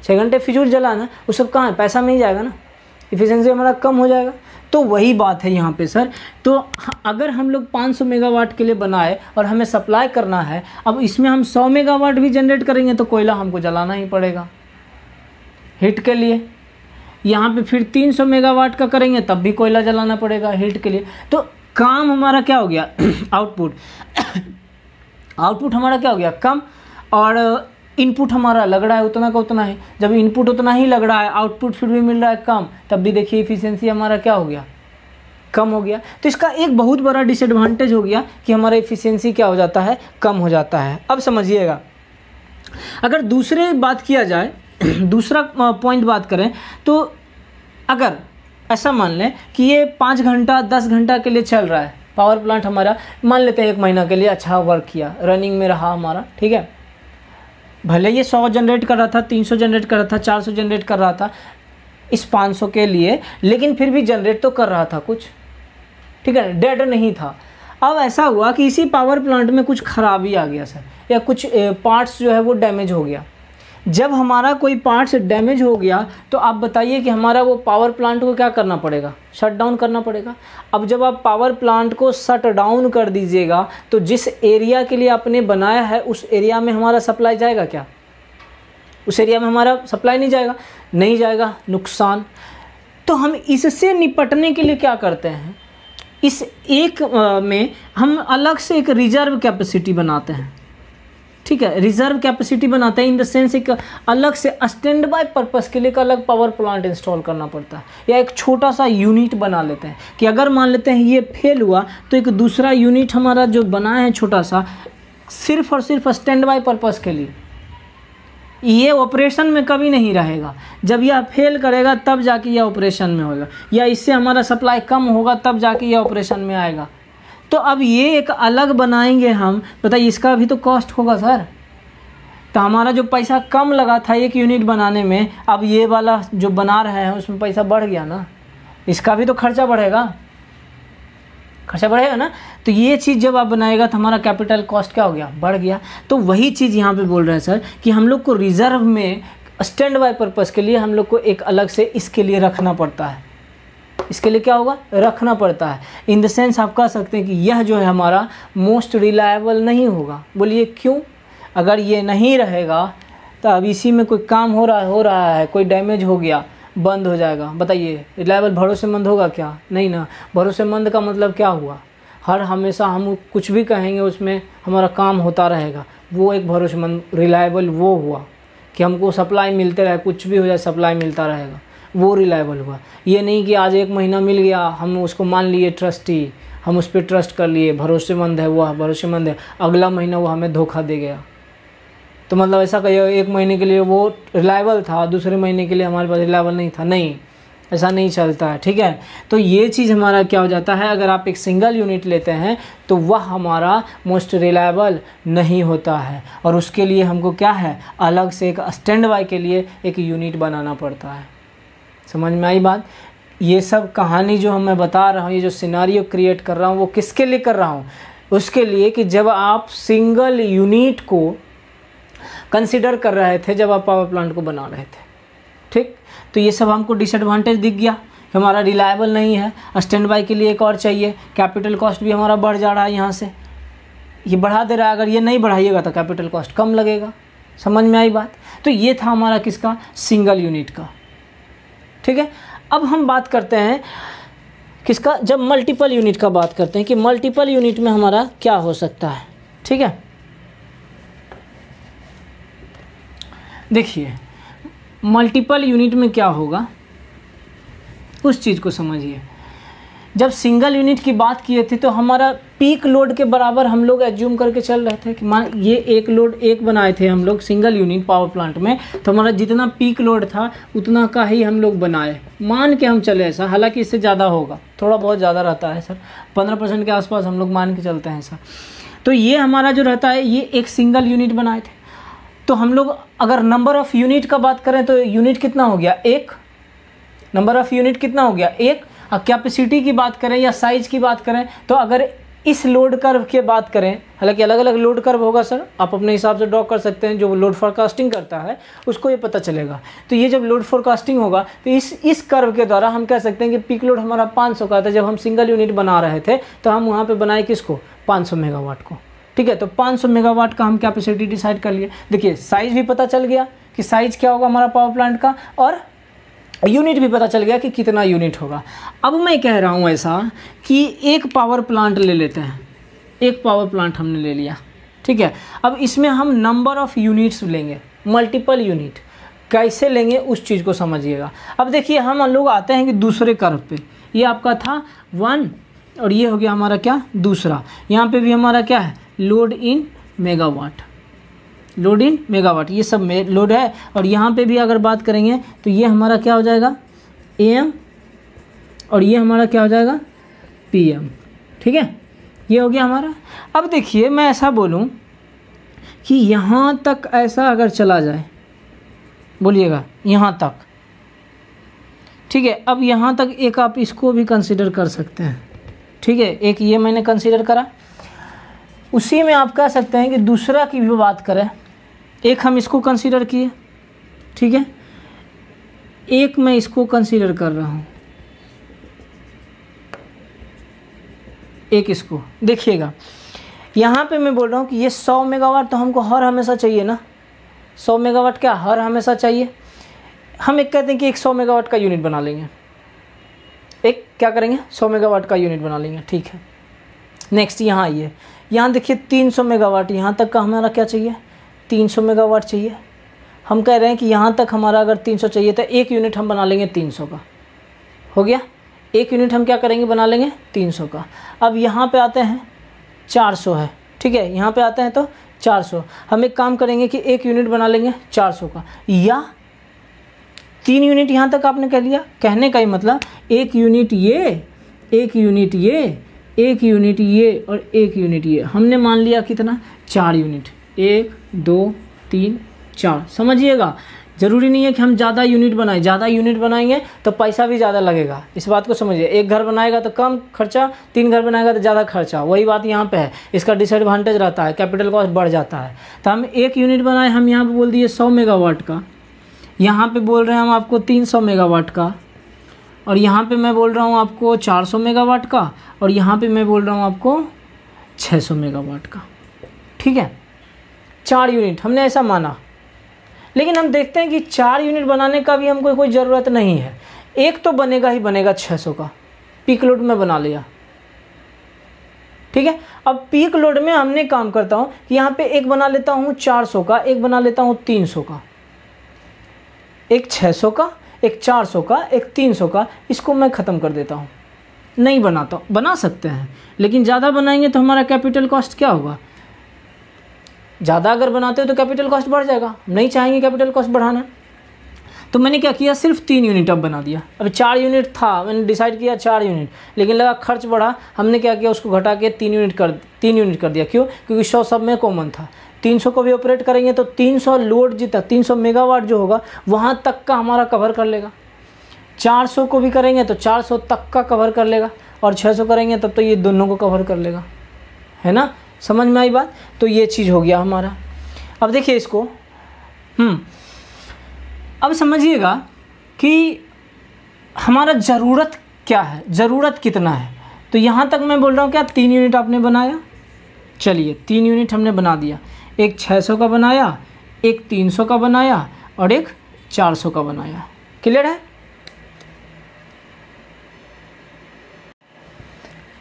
Speaker 1: 6 घंटे फिजूल जलाना, वो सब कहाँ है, पैसा में ही जाएगा ना, इफ़िशियंसी हमारा कम हो जाएगा। तो वही बात है यहाँ पे सर। तो अगर हम लोग 500 मेगावाट के लिए बनाए और हमें सप्लाई करना है, अब इसमें हम 100 मेगावाट भी जनरेट करेंगे तो कोयला हमको जलाना ही पड़ेगा हीट के लिए। यहाँ पे फिर 300 मेगावाट का करेंगे तब भी कोयला जलाना पड़ेगा हीट के लिए। तो काम हमारा क्या हो गया, आउटपुट हमारा क्या हो गया, कम, और इनपुट हमारा लग रहा है उतना का उतना ही। जब इनपुट उतना ही लग रहा है, आउटपुट फिर भी मिल रहा है कम, तब भी देखिए इफ़िशियंसी हमारा क्या हो गया, कम हो गया। तो इसका एक बहुत बड़ा डिसएडवांटेज हो गया कि हमारा इफ़िशियंसी क्या हो जाता है, कम हो जाता है। अब समझिएगा, अगर दूसरे बात किया जाए, दूसरा पॉइंट बात करें, तो अगर ऐसा मान लें कि ये 5 घंटा 10 घंटा के लिए चल रहा है पावर प्लांट हमारा, मान लेते हैं 1 महीना के लिए अच्छा वर्क किया, रनिंग में रहा हमारा, ठीक है। भले ये 100 जनरेट कर रहा था, 300 जनरेट कर रहा था, 400 जनरेट कर रहा था इस 500 के लिए, लेकिन फिर भी जनरेट तो कर रहा था कुछ, ठीक है, डेड नहीं था। अब ऐसा हुआ कि इसी पावर प्लांट में कुछ खराबी आ गया सर, या कुछ पार्ट्स जो है वो डैमेज हो गया। जब हमारा कोई पार्ट्स डैमेज हो गया तो आप बताइए कि हमारा वो पावर प्लांट को क्या करना पड़ेगा, शट डाउन करना पड़ेगा। अब जब आप पावर प्लांट को शट डाउन कर दीजिएगा तो जिस एरिया के लिए आपने बनाया है उस एरिया में हमारा सप्लाई जाएगा क्या, उस एरिया में हमारा सप्लाई नहीं जाएगा, नहीं जाएगा, नुकसान। तो हम इससे निपटने के लिए क्या करते हैं, इस एक में हम अलग से एक रिजर्व कैपेसिटी बनाते हैं, ठीक है। रिजर्व कैपेसिटी बनाते हैं इन द सेंस एक अलग से स्टैंड बाय पर्पस के लिए एक अलग पावर प्लांट इंस्टॉल करना पड़ता है, या एक छोटा सा यूनिट बना लेते हैं कि अगर मान लेते हैं ये फेल हुआ तो एक दूसरा यूनिट हमारा जो बना है छोटा सा, सिर्फ और सिर्फ स्टैंड बाय पर्पस के लिए, ये ऑपरेशन में कभी नहीं रहेगा। जब यह फेल करेगा तब जाके यह ऑपरेशन में होगा, या इससे हमारा सप्लाई कम होगा तब जाके यह ऑपरेशन में आएगा। तो अब ये एक अलग बनाएंगे हम, बताइए इसका भी तो कॉस्ट होगा सर। तो हमारा जो पैसा कम लगा था एक यूनिट बनाने में, अब ये वाला जो बना रहे हैं उसमें पैसा बढ़ गया ना, इसका भी तो खर्चा बढ़ेगा, खर्चा बढ़ेगा ना। तो ये चीज़ जब आप बनाएगा तो हमारा कैपिटल कॉस्ट क्या हो गया, बढ़ गया। तो वही चीज़ यहाँ पे बोल रहे हैं सर कि हम लोग को रिजर्व में स्टैंड बाय पर्पस के लिए हम लोग को एक अलग से इसके लिए रखना पड़ता है, इसके लिए क्या होगा, रखना पड़ता है। इन द सेंस आप कह सकते हैं कि यह जो है हमारा मोस्ट रिलायबल नहीं होगा। बोलिए क्यों, अगर ये नहीं रहेगा तो अब इसी में कोई काम हो रहा है, कोई डैमेज हो गया, बंद हो जाएगा, बताइए रिलायबल भरोसेमंद होगा क्या, नहीं ना। भरोसेमंद का मतलब क्या हुआ, हर हमेशा हम कुछ भी कहेंगे उसमें हमारा काम होता रहेगा, वो एक भरोसेमंद रिलायबल वो हुआ कि हमको सप्लाई मिलते रहे, कुछ भी हो जाए सप्लाई मिलता रहेगा, वो रिलायबल हुआ। ये नहीं कि आज 1 महीना मिल गया हम उसको मान लिए ट्रस्टी, हम उस पर ट्रस्ट कर लिए, भरोसेमंद है वो, भरोसेमंद है, अगला महीना वो हमें धोखा दे गया, तो मतलब ऐसा कहिए एक महीने के लिए वो रिलायबल था, दूसरे महीने के लिए हमारे पास रिलायबल नहीं था, नहीं, ऐसा नहीं चलता है। ठीक है, तो ये चीज़ हमारा क्या हो जाता है, अगर आप एक सिंगल यूनिट लेते हैं तो वह हमारा मोस्ट रिलायबल नहीं होता है, और उसके लिए हमको क्या है, अलग से एक स्टैंड बाय के लिए एक यूनिट बनाना पड़ता है। समझ में आई बात? ये सब कहानी जो मैं बता रहा हूँ, ये जो सिनारियो क्रिएट कर रहा हूँ, वो किसके लिए कर रहा हूँ, उसके लिए कि जब आप सिंगल यूनिट को कंसिडर कर रहे थे, जब आप पावर प्लांट को बना रहे थे। ठीक, तो ये सब हमको डिसएडवांटेज दिख गया कि हमारा रिलायबल नहीं है, स्टैंड बाय के लिए एक और चाहिए, कैपिटल कॉस्ट भी हमारा बढ़ जा रहा है, यहाँ से ये बढ़ा दे रहा है, अगर ये नहीं बढ़ाइएगा तो कैपिटल कॉस्ट कम लगेगा। समझ में आई बात? तो ये था हमारा किसका, सिंगल यूनिट का। ठीक है, अब हम बात करते हैं किसका, जब मल्टीपल यूनिट का बात करते हैं कि मल्टीपल यूनिट में हमारा क्या हो सकता है। ठीक है, देखिए मल्टीपल यूनिट में क्या होगा उस चीज़ को समझिए। जब सिंगल यूनिट की बात किए थे तो हमारा पीक लोड के बराबर हम लोग एज्यूम करके चल रहे थे कि मान ये एक लोड एक बनाए थे हम लोग सिंगल यूनिट पावर प्लांट में, तो हमारा जितना पीक लोड था उतना का ही हम लोग बनाए, मान के हम चले ऐसा। हालांकि इससे ज़्यादा होगा, थोड़ा बहुत ज़्यादा रहता है सर, 15% के आसपास हम लोग मान के चलते हैं सर। तो ये हमारा जो रहता है, ये एक सिंगल यूनिट बनाए थे। तो हम लोग अगर नंबर ऑफ़ यूनिट का बात करें तो यूनिट कितना हो गया, एक। नंबर ऑफ़ यूनिट कितना हो गया, एक। और कैपेसिटी की बात करें या साइज की बात करें तो अगर इस लोड कर्व की बात करें, हालांकि अलग अलग लोड कर्व होगा सर, आप अपने हिसाब से ड्रॉ कर सकते हैं, जो लोड फोरकास्टिंग करता है उसको ये पता चलेगा। तो ये जब लोड फोरकास्टिंग होगा तो इस कर्व के द्वारा हम कह सकते हैं कि पीक लोड हमारा 500 का था। जब हम सिंगल यूनिट बना रहे थे तो हम वहाँ पर बनाए किसको, 500 मेगावाट को। ठीक है, तो 500 मेगावाट का हम कैपेसिटी डिसाइड कर लिए। देखिए साइज़ भी पता चल गया कि साइज़ क्या होगा हमारा पावर प्लांट का, और यूनिट भी पता चल गया कि कितना यूनिट होगा। अब मैं कह रहा हूँ ऐसा कि एक पावर प्लांट ले लेते हैं, एक पावर प्लांट हमने ले लिया। ठीक है, अब इसमें हम नंबर ऑफ़ यूनिट्स लेंगे, मल्टीपल यूनिट कैसे लेंगे उस चीज़ को समझिएगा। अब देखिए हम लोग आते हैं कि दूसरे कर्व पे, ये आपका था 1 और ये हो गया हमारा क्या, दूसरा। यहाँ पे भी हमारा क्या है, load in megawatt, load in megawatt, ये सब में लोड है। और यहाँ पे भी अगर बात करेंगे तो ये हमारा क्या हो जाएगा, AM, और ये हमारा क्या हो जाएगा, PM। ठीक है, ये हो गया हमारा। अब देखिए मैं ऐसा बोलूँ कि यहाँ तक ऐसा अगर चला जाए, बोलिएगा यहाँ तक। ठीक है, अब यहाँ तक एक आप इसको भी कंसिडर कर सकते हैं। ठीक है, एक ये मैंने कंसिडर करा, उसी में आप कह सकते हैं कि दूसरा की भी बात करें, एक हम इसको कंसीडर किए। ठीक है, एक मैं इसको कंसीडर कर रहा हूँ, एक इसको। देखिएगा यहाँ पे मैं बोल रहा हूँ कि ये 100 मेगावाट तो हमको हर हमेशा चाहिए ना, 100 मेगावाट क्या हर हमेशा चाहिए। हम एक कहते हैं कि एक 100 मेगावाट का यूनिट बना लेंगे, एक क्या करेंगे, 100 मेगावाट का यूनिट बना लेंगे। ठीक है, नेक्स्ट यहाँ आइए, यहाँ देखिए 300 मेगावाट, यहाँ तक का हमारा क्या चाहिए, 300 मेगावाट चाहिए। हम कह रहे हैं कि यहाँ तक हमारा अगर 300 चाहिए तो एक यूनिट हम बना लेंगे 300 का, हो गया। एक यूनिट हम क्या करेंगे, बना लेंगे 300 का। अब यहाँ पे आते हैं 400 है। ठीक है, यहाँ पे आते हैं तो 400, हम एक काम करेंगे कि एक यूनिट बना लेंगे 400 का, या 3 यूनिट यहाँ तक आपने कह लिया। कहने का ही मतलब एक यूनिट ये, एक यूनिट ये, एक यूनिट ये और एक यूनिट ये, हमने मान लिया कितना, 4 यूनिट, 1 2 3 4। समझिएगा, ज़रूरी नहीं है कि हम ज़्यादा यूनिट बनाएं, ज़्यादा यूनिट बनाएंगे तो पैसा भी ज़्यादा लगेगा, इस बात को समझिए। एक घर बनाएगा तो कम खर्चा, 3 घर बनाएगा तो ज़्यादा खर्चा, वही बात यहाँ पे है। इसका डिसएडवांटेज रहता है, कैपिटल कॉस्ट बढ़ जाता है। तो हम एक यूनिट बनाए, हम यहाँ पे बोल दिए 100 मेगावाट का, यहाँ पे बोल रहे हैं हम आपको 300 मेगावाट का, और यहाँ पे मैं बोल रहा हूँ आपको 400 मेगावाट का, और यहाँ पे मैं बोल रहा हूँ आपको 600 मेगावाट का। ठीक है, 4 यूनिट हमने ऐसा माना। लेकिन हम देखते हैं कि 4 यूनिट बनाने का भी हमको कोई ज़रूरत नहीं है, एक तो बनेगा ही बनेगा 600 का, पीक लोड में बना लिया। ठीक है, अब पीक लोड में हमने काम करता हूँ कि यहाँ पे एक बना लेता हूँ 400 का, एक बना लेता हूँ 300 का, एक 600 का, एक 400 का, एक 300 का, इसको मैं ख़त्म कर देता हूँ। नहीं बनाता हूँ, बना सकते हैं लेकिन ज़्यादा बनाएंगे तो हमारा कैपिटल कॉस्ट क्या होगा, ज़्यादा अगर बनाते हो तो कैपिटल कॉस्ट बढ़ जाएगा, नहीं चाहेंगे कैपिटल कॉस्ट बढ़ाना। तो मैंने क्या किया, सिर्फ 3 यूनिट अब बना दिया। अब 4 यूनिट था, मैंने डिसाइड किया 4 यूनिट, लेकिन लगा खर्च बढ़ा, हमने क्या किया उसको घटा के 3 यूनिट कर दिया। क्यों? क्योंकि 100 सब में कॉमन था। 300 को भी ऑपरेट करेंगे तो 300 लोड जितना 300 मेगावाट जो होगा वहाँ तक का हमारा कवर कर लेगा। 400 को भी करेंगे तो 400 तक का कवर कर लेगा, और 600 करेंगे तब तो ये दोनों को कवर कर लेगा, है ना। समझ में आई बात? तो ये चीज़ हो गया हमारा। अब देखिए इसको, अब समझिएगा कि हमारा ज़रूरत क्या है, ज़रूरत कितना है। तो यहाँ तक मैं बोल रहा हूँ क्या, 3 यूनिट आपने बनाया, चलिए 3 यूनिट हमने बना दिया। एक 600 का बनाया, एक 300 का बनाया, और एक 400 का बनाया। क्लियर है?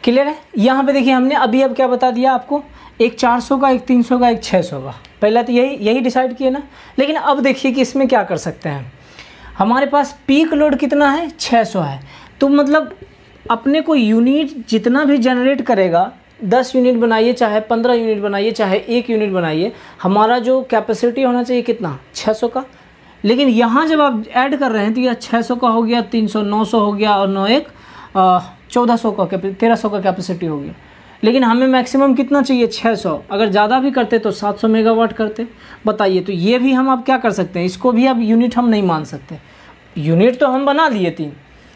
Speaker 1: क्लियर है? यहाँ पे देखिए हमने अभी अब क्या बता दिया आपको, एक 400 का, एक 300 का, एक 600 का। पहला तो यही डिसाइड किया ना। लेकिन अब देखिए कि इसमें क्या कर सकते हैं। हमारे पास पीक लोड कितना है, 600 है। तो मतलब अपने को यूनिट जितना भी जनरेट करेगा, 10 यूनिट बनाइए, चाहे 15 यूनिट बनाइए, चाहे 1 यूनिट बनाइए, हमारा जो कैपेसिटी होना चाहिए कितना, 600 का। लेकिन यहाँ जब आप ऐड कर रहे हैं तो यह 600 का हो गया, 300, 900 हो गया, और 9 एक 1400 का 1300 का कैपेसिटी हो गया। लेकिन हमें मैक्सिमम कितना चाहिए, 600। अगर ज़्यादा भी करते तो 700 मेगावाट करते। बताइए, तो ये भी हम अब क्या कर सकते हैं, इसको भी अब यूनिट हम नहीं मान सकते। यूनिट तो हम बना लिए 3,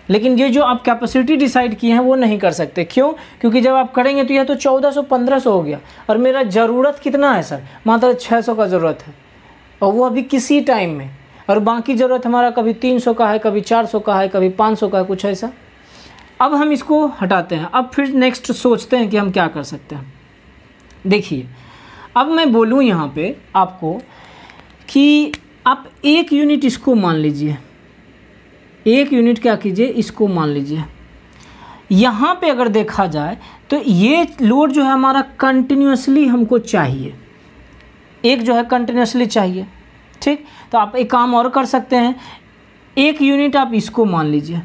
Speaker 1: लेकिन ये जो आप कैपेसिटी डिसाइड किए हैं वो नहीं कर सकते। क्यों? क्योंकि जब आप करेंगे तो यह तो 1400-1500 हो गया, और मेरा ज़रूरत कितना है सर, मात्र 600 का ज़रूरत है, और वो अभी किसी टाइम में। और बाकी ज़रूरत हमारा कभी 300 का है, कभी 400 का है, कभी 500 का है, कुछ ऐसा। अब हम इसको हटाते हैं। अब फिर नेक्स्ट सोचते हैं कि हम क्या कर सकते हैं। देखिए, अब मैं बोलूँ यहाँ पे आपको कि आप 1 यूनिट इसको मान लीजिए, 1 यूनिट क्या कीजिए, इसको मान लीजिए। यहाँ पे अगर देखा जाए तो ये लोड जो है हमारा कंटिन्यूसली हमको चाहिए, एक जो है कंटिन्यूसली चाहिए। ठीक, तो आप एक काम और कर सकते हैं, 1 यूनिट आप इसको मान लीजिए।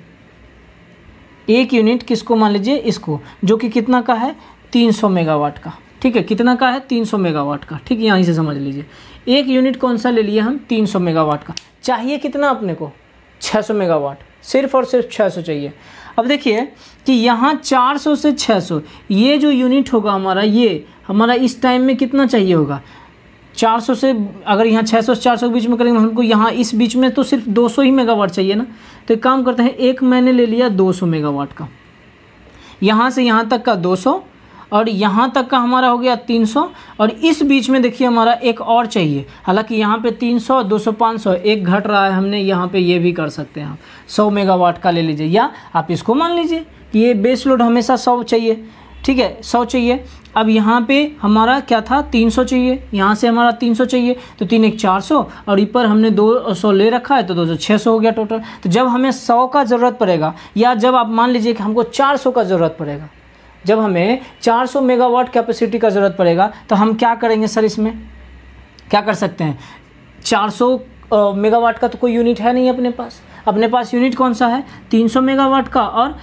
Speaker 1: 1 यूनिट किसको मान लीजिए, इसको, जो कि कितना का है, 300 मेगावाट का। ठीक है, कितना का है, 300 मेगावाट का। ठीक है, यहाँ से समझ लीजिए 1 यूनिट कौन सा ले लिए हम, 300 मेगावाट का। चाहिए कितना अपने को, 600 मेगावाट, सिर्फ और सिर्फ 600 चाहिए। अब देखिए कि यहाँ 400 से 600 ये जो यूनिट होगा हमारा, ये हमारा इस टाइम में कितना चाहिए होगा, 400 से, अगर यहाँ 600 से 400 के बीच में करेंगे हमको, यहाँ इस बीच में तो सिर्फ 200 ही मेगावाट चाहिए ना। तो एक काम करते हैं, एक मैंने ले लिया 200 मेगावाट का, यहाँ से यहाँ तक का 200, और यहाँ तक का हमारा हो गया 300, और इस बीच में देखिए हमारा एक और चाहिए। हालांकि यहाँ पे 300, 200, 500 एक घट रहा है, हमने यहाँ पे ये भी कर सकते हैं आप 100 मेगावाट का ले लीजिए, या आप इसको मान लीजिए कि ये बेस लोड हमेशा 100 चाहिए। ठीक है, 100 चाहिए। अब यहाँ पे हमारा क्या था, 300 चाहिए, यहाँ से हमारा 300 चाहिए, तो 3 एक 400, और ऊपर हमने 200 ले रखा है, तो 200 600 हो गया टोटल। तो जब हमें 100 का ज़रूरत पड़ेगा, या जब आप मान लीजिए कि हमको 400 का ज़रूरत पड़ेगा, जब हमें 400 मेगावाट कैपेसिटी का ज़रूरत पड़ेगा, तो हम क्या करेंगे सर, इसमें क्या कर सकते हैं। 400 मेगावाट का तो कोई यूनिट है नहीं अपने पास यूनिट कौन सा है, 300 मेगावाट का और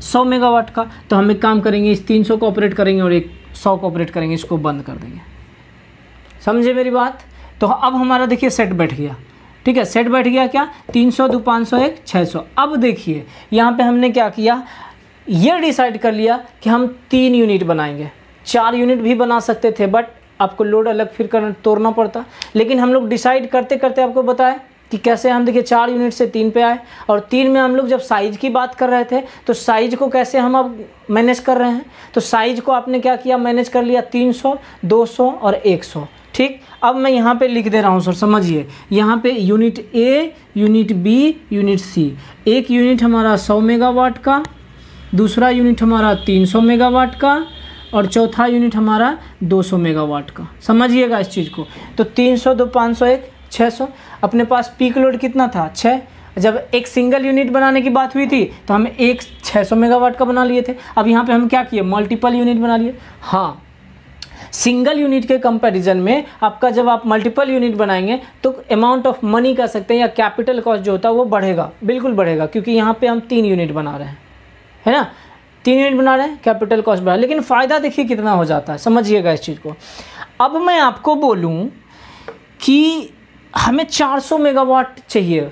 Speaker 1: 100 मेगावाट का। तो हम एक काम करेंगे, इस 300 को ऑपरेट करेंगे और एक 100 को ऑपरेट करेंगे, इसको बंद कर देंगे। समझे मेरी बात? तो अब हमारा देखिए सेट बैठ गया। ठीक है, सेट बैठ गया क्या, 300 2 501 600। अब देखिए यहाँ पे हमने क्या किया, ये डिसाइड कर लिया कि हम 3 यूनिट बनाएंगे। 4 यूनिट भी बना सकते थे, बट आपको लोड अलग फिर तोड़ना पड़ता। लेकिन हम लोग डिसाइड करते करते आपको बताया कि कैसे हम देखिए 4 यूनिट से 3 पे आए, और 3 में हम लोग जब साइज़ की बात कर रहे थे तो साइज़ को कैसे हम अब मैनेज कर रहे हैं। तो साइज़ को आपने क्या किया, मैनेज कर लिया 300, 200 और 100। ठीक, अब मैं यहाँ पे लिख दे रहा हूँ सर, समझिए। यहाँ पे unit A, unit B, unit C. एक यूनिट हमारा 100 मेगावाट का, दूसरा यूनिट हमारा 300 मेगावाट का, और चौथा यूनिट हमारा 200 मेगावाट का। समझिएगा इस चीज़ को। तो 300 2 501 600। अपने पास पीक लोड कितना था, 6। जब एक सिंगल यूनिट बनाने की बात हुई थी तो हम एक 600 मेगावाट का बना लिए थे। अब यहाँ पे हम क्या किए, मल्टीपल यूनिट बना लिए। हाँ, सिंगल यूनिट के कंपैरिजन में आपका जब आप मल्टीपल यूनिट बनाएंगे तो अमाउंट ऑफ मनी कह सकते हैं, या कैपिटल कॉस्ट जो होता है वो बढ़ेगा, बिल्कुल बढ़ेगा, क्योंकि यहाँ पे हम 3 यूनिट बना रहे हैं, है ना। 3 यूनिट बना रहे हैं, कैपिटल कॉस्ट बढ़ा, लेकिन फ़ायदा देखिए कितना हो जाता है, समझिएगा इस चीज़ को। अब मैं आपको बोलूँ कि हमें 400 मेगावाट चाहिए,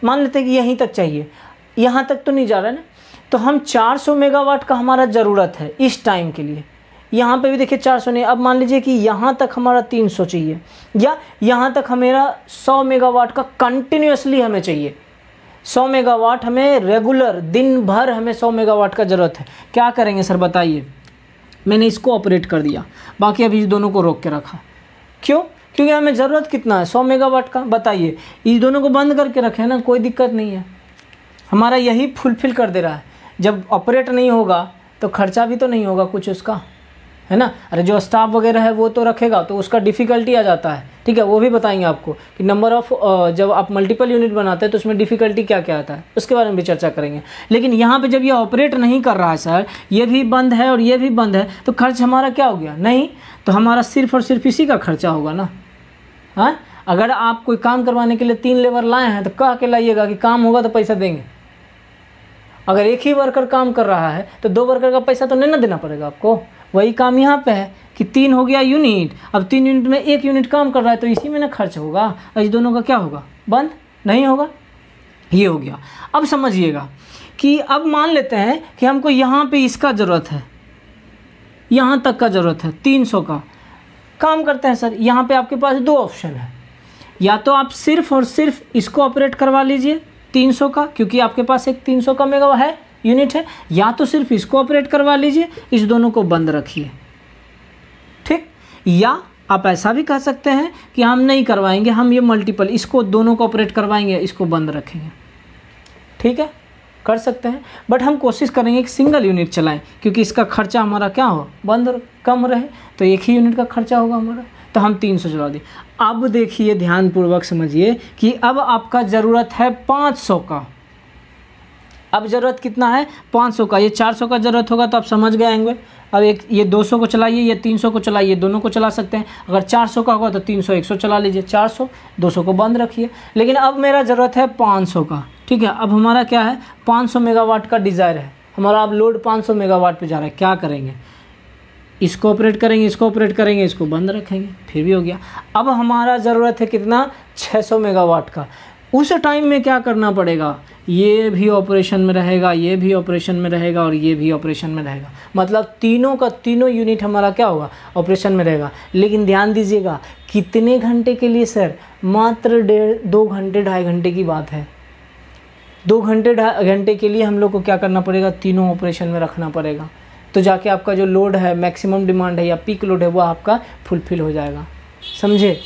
Speaker 1: मान लेते हैं कि यहीं तक चाहिए, यहाँ तक तो नहीं जा रहा है ना, तो हम 400 मेगावाट का हमारा ज़रूरत है इस टाइम के लिए। यहाँ पे भी देखिए 400 नहीं, अब मान लीजिए कि यहाँ तक हमारा 300 चाहिए, या यहाँ तक हमेरा 100 मेगावाट का कंटिन्यूसली हमें चाहिए। 100 मेगावाट हमें रेगुलर दिन भर हमें 100 मेगावाट का ज़रूरत है। क्या करेंगे सर बताइए? मैंने इसको ऑपरेट कर दिया, बाकी अभी इस दोनों को रोक के रखा। क्यों? क्योंकि हमें ज़रूरत कितना है? 100 मेगावाट का। बताइए, इस दोनों को बंद करके रखें ना, कोई दिक्कत नहीं है, हमारा यही फुलफिल कर दे रहा है। जब ऑपरेट नहीं होगा तो खर्चा भी तो नहीं होगा कुछ उसका, है ना। अरे जो स्टाफ वगैरह है वो तो रखेगा, तो उसका डिफ़िकल्टी आ जाता है, ठीक है, वो भी बताएंगे आपको कि नंबर ऑफ़ जब आप मल्टीपल यूनिट बनाते हैं तो उसमें डिफ़िकल्टी क्या क्या आता है, उसके बारे में भी चर्चा करेंगे। लेकिन यहाँ पे जब ये ऑपरेट नहीं कर रहा है सर, ये भी बंद है और ये भी बंद है, तो खर्च हमारा क्या हो गया? नहीं, तो हमारा सिर्फ और सिर्फ इसी का खर्चा होगा ना। हाँ, अगर आप कोई काम करवाने के लिए 3 लेबर लाए हैं तो कह के लाइएगा कि काम होगा तो पैसा देंगे। अगर एक ही वर्कर काम कर रहा है तो 2 वर्कर का पैसा तो नहीं ना देना पड़ेगा आपको। वही काम यहाँ पे है कि 3 हो गया यूनिट, अब 3 यूनिट में 1 यूनिट काम कर रहा है तो इसी में ना खर्च होगा, और इस दोनों का क्या होगा? बंद नहीं होगा। ये हो गया। अब समझिएगा कि अब मान लेते हैं कि हमको यहाँ पे इसका ज़रूरत है, यहाँ तक का ज़रूरत है 300 का। काम करते हैं सर, यहाँ पे आपके पास 2 ऑप्शन है, या तो आप सिर्फ और सिर्फ इसको ऑपरेट करवा लीजिए 300 का, क्योंकि आपके पास एक 300 का मेगा है यूनिट है, या तो सिर्फ इसको ऑपरेट करवा लीजिए, इस दोनों को बंद रखिए, ठीक। या आप ऐसा भी कह सकते हैं कि हम नहीं करवाएंगे, हम ये मल्टीपल इसको दोनों को ऑपरेट करवाएंगे, इसको बंद रखेंगे, ठीक है, कर सकते हैं। बट हम कोशिश करेंगे कि सिंगल यूनिट चलाएं, क्योंकि इसका खर्चा हमारा क्या हो, बंद कम रहे, तो एक ही यूनिट का खर्चा होगा हमारा, तो हम 300 चला दें। अब देखिए ध्यानपूर्वक समझिए कि अब आपका ज़रूरत है 500 का। अब ज़रूरत कितना है? 500 का। ये 400 का ज़रूरत होगा तो आप समझ गए होंगे। अब एक ये 200 को चलाइए, ये 300 को चलाइए, दोनों को चला सकते हैं। अगर 400 का होगा तो 300 100 चला लीजिए, 400 200 को बंद रखिए। लेकिन अब मेरा ज़रूरत है 500 का, ठीक है। अब हमारा क्या है? 500 मेगावाट का डिज़ायर है हमारा। अब लोड 500 मेगावाट पे जा रहा है, क्या करेंगे? इसको ऑपरेट करेंगे, इसको ऑपरेट करेंगे, इसको बंद रखेंगे, फिर भी हो गया। अब हमारा ज़रूरत है कितना? 600 मेगावाट का। उस टाइम में क्या करना पड़ेगा? ये भी ऑपरेशन में रहेगा, ये भी ऑपरेशन में रहेगा और ये भी ऑपरेशन में रहेगा। मतलब तीनों का तीनों यूनिट हमारा क्या होगा? ऑपरेशन में रहेगा। लेकिन ध्यान दीजिएगा, कितने घंटे के लिए सर? मात्र 2 घंटे 2.5 घंटे की बात है। 2 घंटे 2.5 घंटे के लिए हम लोग को क्या करना पड़ेगा? तीनों ऑपरेशन में रखना पड़ेगा, तो जाके आपका जो लोड है, मैक्सिमम डिमांड है या पीक लोड है, वो आपका फुलफिल हो जाएगा। समझे?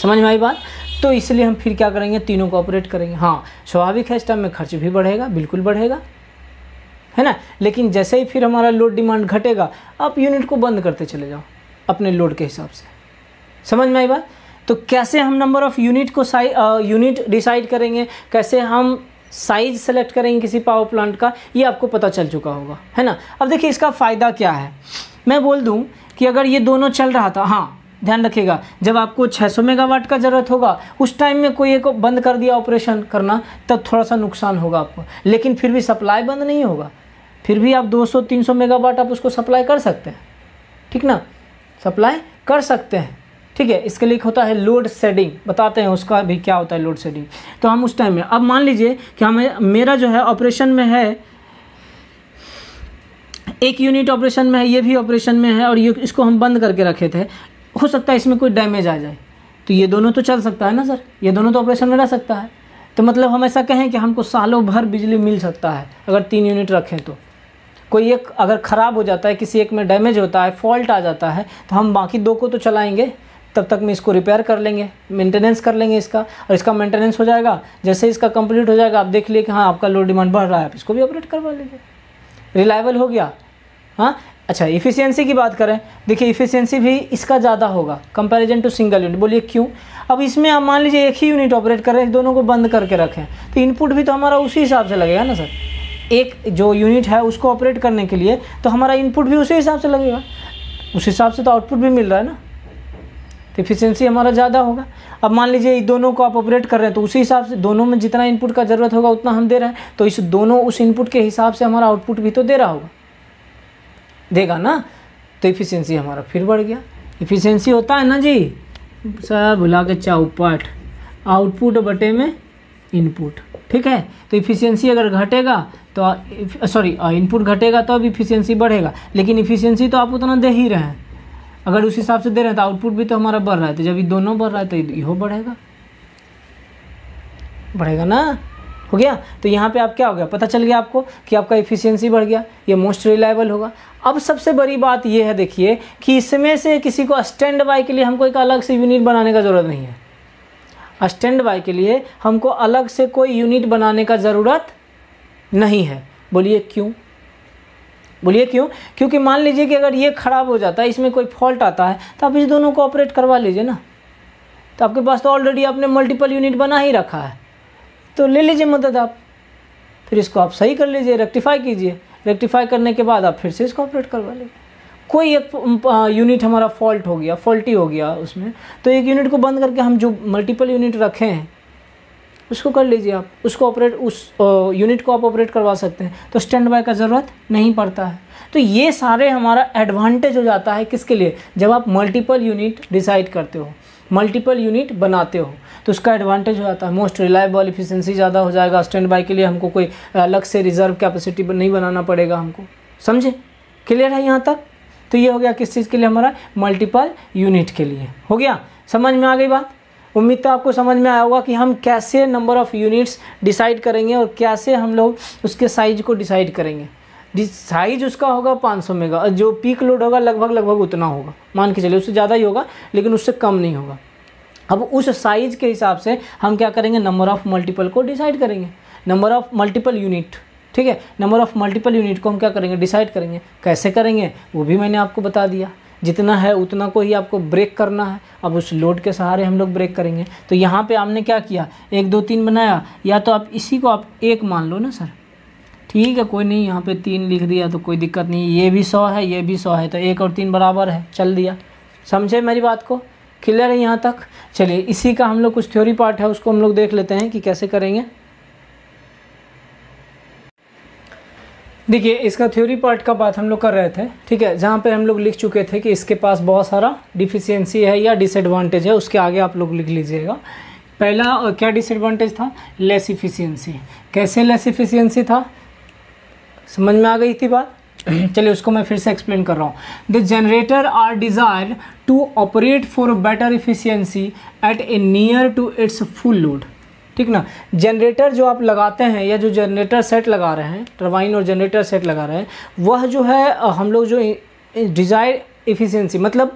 Speaker 1: समझ में आई बात? तो इसलिए हम फिर क्या करेंगे? तीनों को ऑपरेट करेंगे। हाँ, स्वाभाविक है इस टाइम में खर्च भी बढ़ेगा, बिल्कुल बढ़ेगा, है ना। लेकिन जैसे ही फिर हमारा लोड डिमांड घटेगा, आप यूनिट को बंद करते चले जाओ अपने लोड के हिसाब से। समझ में आई बात? तो कैसे हम नंबर ऑफ़ यूनिट को यूनिट डिसाइड करेंगे, कैसे हम साइज़ सेलेक्ट करेंगे किसी पावर प्लांट का, ये आपको पता चल चुका होगा, है ना। अब देखिए इसका फ़ायदा क्या है। मैं बोल दूं कि अगर ये दोनों चल रहा था, हाँ ध्यान रखिएगा, जब आपको 600 मेगावाट का ज़रूरत होगा उस टाइम में कोई एक बंद कर दिया ऑपरेशन करना, तब थोड़ा सा नुकसान होगा आपको। लेकिन फिर भी सप्लाई बंद नहीं होगा, फिर भी आप 200-300 मेगावाट आप उसको सप्लाई कर सकते हैं, ठीक ना, सप्लाई कर सकते हैं, ठीक है। इसके लिए होता है लोड शेडिंग, बताते हैं उसका भी क्या होता है लोड शेडिंग। तो हम उस टाइम में, अब मान लीजिए कि हमें मेरा जो है ऑपरेशन में है, एक यूनिट ऑपरेशन में है, ये भी ऑपरेशन में है, और ये इसको हम बंद करके रखे थे। हो सकता है इसमें कोई डैमेज आ जाए, तो ये दोनों तो चल सकता है ना सर, ये दोनों तो ऑपरेशन में रह सकता है। तो मतलब हम ऐसा कहें कि हमको सालों भर बिजली मिल सकता है अगर 3 यूनिट रखें तो। कोई एक अगर ख़राब हो जाता है, किसी एक में डैमेज होता है, फॉल्ट आ जाता है, तो हम बाकी 2 को तो चलाएँगे, तब तक में इसको रिपेयर कर लेंगे, मेंटेनेंस कर लेंगे इसका, और इसका मेंटेनेंस हो जाएगा। जैसे इसका कंप्लीट हो जाएगा, आप देख लिए कि हाँ आपका लोड डिमांड बढ़ रहा है, आप इसको भी ऑपरेट करवा लीजिए, रिलायबल हो गया। हाँ अच्छा, इफ़िशियंसी की बात करें, देखिए इफ़िशियंसी भी इसका ज़्यादा होगा कंपैरिजन टू सिंगल यूनिट। बोलिए क्यों? अब इसमें आप मान लीजिए एक ही यूनिट ऑपरेट कर रहे हैं, दोनों को बंद करके रखें, तो इनपुट भी तो हमारा उसी हिसाब से लगेगा ना सर। एक जो यूनिट है उसको ऑपरेट करने के लिए तो हमारा इनपुट भी उसी हिसाब से लगेगा, उस हिसाब से तो आउटपुट भी मिल रहा है ना। तो इफिशियंसी हमारा ज़्यादा होगा। अब मान लीजिए दोनों को आप ऑपरेट कर रहे हैं तो उसी हिसाब से दोनों में जितना इनपुट का ज़रूरत होगा उतना हम दे रहे हैं, तो इस दोनों उस इनपुट के हिसाब से हमारा आउटपुट भी तो दे रहा होगा, देगा ना, तो इफिशियंसी हमारा फिर बढ़ गया। इफिशियंसी होता है ना जी, सब भुला के चौपट, आउटपुट बटे में इनपुट, ठीक है। तो इफिशियंसी अगर घटेगा तो इनपुट घटेगा तो अब इफिशियंसी बढ़ेगा, लेकिन इफिशियंसी तो आप उतना दे ही रहे हैं, अगर उस हिसाब से दे रहे हैं तो आउटपुट भी तो हमारा बढ़ रहा है, तो जब ये दोनों बढ़ रहा है तो ये बढ़ेगा, बढ़ेगा ना, हो गया। तो यहाँ पे आप क्या हो गया, पता चल गया आपको कि आपका इफिशियंसी बढ़ गया, ये मोस्ट रिलायबल होगा। अब सबसे बड़ी बात ये है, देखिए कि इसमें से किसी को स्टैंड बाय के लिए हमको एक अलग से यूनिट बनाने का ज़रूरत नहीं है। स्टैंड बाय के लिए हमको अलग से कोई यूनिट बनाने का ज़रूरत नहीं है। बोलिए क्यों? बोलिए क्यों? क्योंकि मान लीजिए कि अगर ये ख़राब हो जाता है, इसमें कोई फॉल्ट आता है, तो आप इस दोनों को ऑपरेट करवा लीजिए ना, तो आपके पास तो ऑलरेडी आपने मल्टीपल यूनिट बना ही रखा है, तो ले लीजिए मदद आप, फिर इसको आप सही कर लीजिए, रेक्टिफाई कीजिए, रेक्टिफाई करने के बाद आप फिर से इसको ऑपरेट करवा लीजिए। कोई एक यूनिट हमारा फॉल्टी हो गया उसमें, तो एक यूनिट को बंद करके हम जो मल्टीपल यूनिट रखे हैं उसको कर लीजिए आप, उसको ऑपरेट, उस यूनिट को आप ऑपरेट करवा सकते हैं, तो स्टैंड बाय का ज़रूरत नहीं पड़ता है। तो ये सारे हमारा एडवांटेज हो जाता है किसके लिए, जब आप मल्टीपल यूनिट डिसाइड करते हो, मल्टीपल यूनिट बनाते हो, तो उसका एडवांटेज हो जाता है, मोस्ट रिलायबल, इफिशियंसी ज़्यादा हो जाएगा, स्टैंड बाय के लिए हमको कोई अलग से रिजर्व कैपेसिटी नहीं बनाना पड़ेगा हमको, समझे? क्लियर है यहाँ तक? तो ये हो गया किस चीज़ के लिए, हमारा मल्टीपल यूनिट के लिए। हो गया, समझ में आ गई बात? उम्मीद तो आपको समझ में आया होगा कि हम कैसे नंबर ऑफ़ यूनिट्स डिसाइड करेंगे और कैसे हम लोग उसके साइज को डिसाइड करेंगे। साइज उसका होगा 500 मेगा, जो पीक लोड होगा लगभग उतना होगा, मान के चलिए उससे ज़्यादा ही होगा लेकिन उससे कम नहीं होगा। अब उस साइज के हिसाब से हम क्या करेंगे, नंबर ऑफ़ मल्टीपल को डिसाइड करेंगे, नंबर ऑफ़ मल्टीपल यूनिट, ठीक है, नंबर ऑफ़ मल्टीपल यूनिट को हम क्या करेंगे, डिसाइड करेंगे। कैसे करेंगे वो भी मैंने आपको बता दिया, जितना है उतना को ही आपको ब्रेक करना है। अब उस लोड के सहारे हम लोग ब्रेक करेंगे। तो यहाँ पे आपने क्या किया, 1 2 3 बनाया, या तो आप इसी को आप 1 मान लो ना सर, ठीक है, कोई नहीं, यहाँ पे 3 लिख दिया तो कोई दिक्कत नहीं, ये भी 100 है, ये भी 100 है, तो 1 और 3 बराबर है, चल दिया। समझे मेरी बात को? क्लियर है यहाँ तक? चलिए, इसी का हम लोग कुछ थ्योरी पार्ट है उसको हम लोग देख लेते हैं कि कैसे करेंगे। देखिए, इसका थ्योरी पार्ट का बात हम लोग कर रहे थे, ठीक है, जहाँ पे हम लोग लिख चुके थे कि इसके पास बहुत सारा डिफिशियंसी है या डिसएडवांटेज है, उसके आगे आप लोग लिख लीजिएगा। पहला क्या डिसएडवांटेज था, लेस इफिशियंसी। कैसे लेस इफिशियंसी था, समझ में आ गई थी बात? चलिए उसको मैं फिर से एक्सप्लेन कर रहा हूँ। The generator are desire to operate for better efficiency at a near to its full load, ठीक ना। जनरेटर जो आप लगाते हैं या जो जनरेटर सेट लगा रहे हैं, टरबाइन और जनरेटर सेट लगा रहे हैं, वह जो है हम लोग जो डिज़ायर इफिशियंसी, मतलब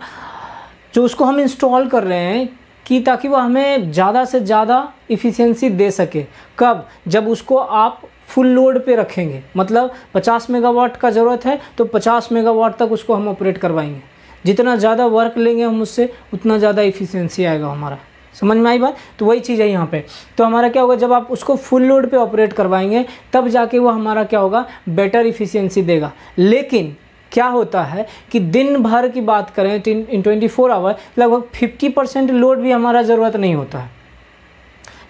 Speaker 1: जो उसको हम इंस्टॉल कर रहे हैं कि ताकि वह हमें ज़्यादा से ज़्यादा इफिशियंसी दे सके। कब? जब उसको आप फुल लोड पे रखेंगे, मतलब 50 मेगावाट का ज़रूरत है तो 50 मेगावाट तक उसको हम ऑपरेट करवाएंगे। जितना ज़्यादा वर्क लेंगे हम उससे, उतना ज़्यादा इफिशियंसी आएगा हमारा। समझ में आई बात? तो वही चीज़ है यहाँ पे। तो हमारा क्या होगा, जब आप उसको फुल लोड पे ऑपरेट करवाएंगे तब जाके वो हमारा क्या होगा, बेटर इफिशियंसी देगा। लेकिन क्या होता है कि दिन भर की बात करें, इन 24 आवर लगभग 50% लोड भी हमारा ज़रूरत नहीं होता है।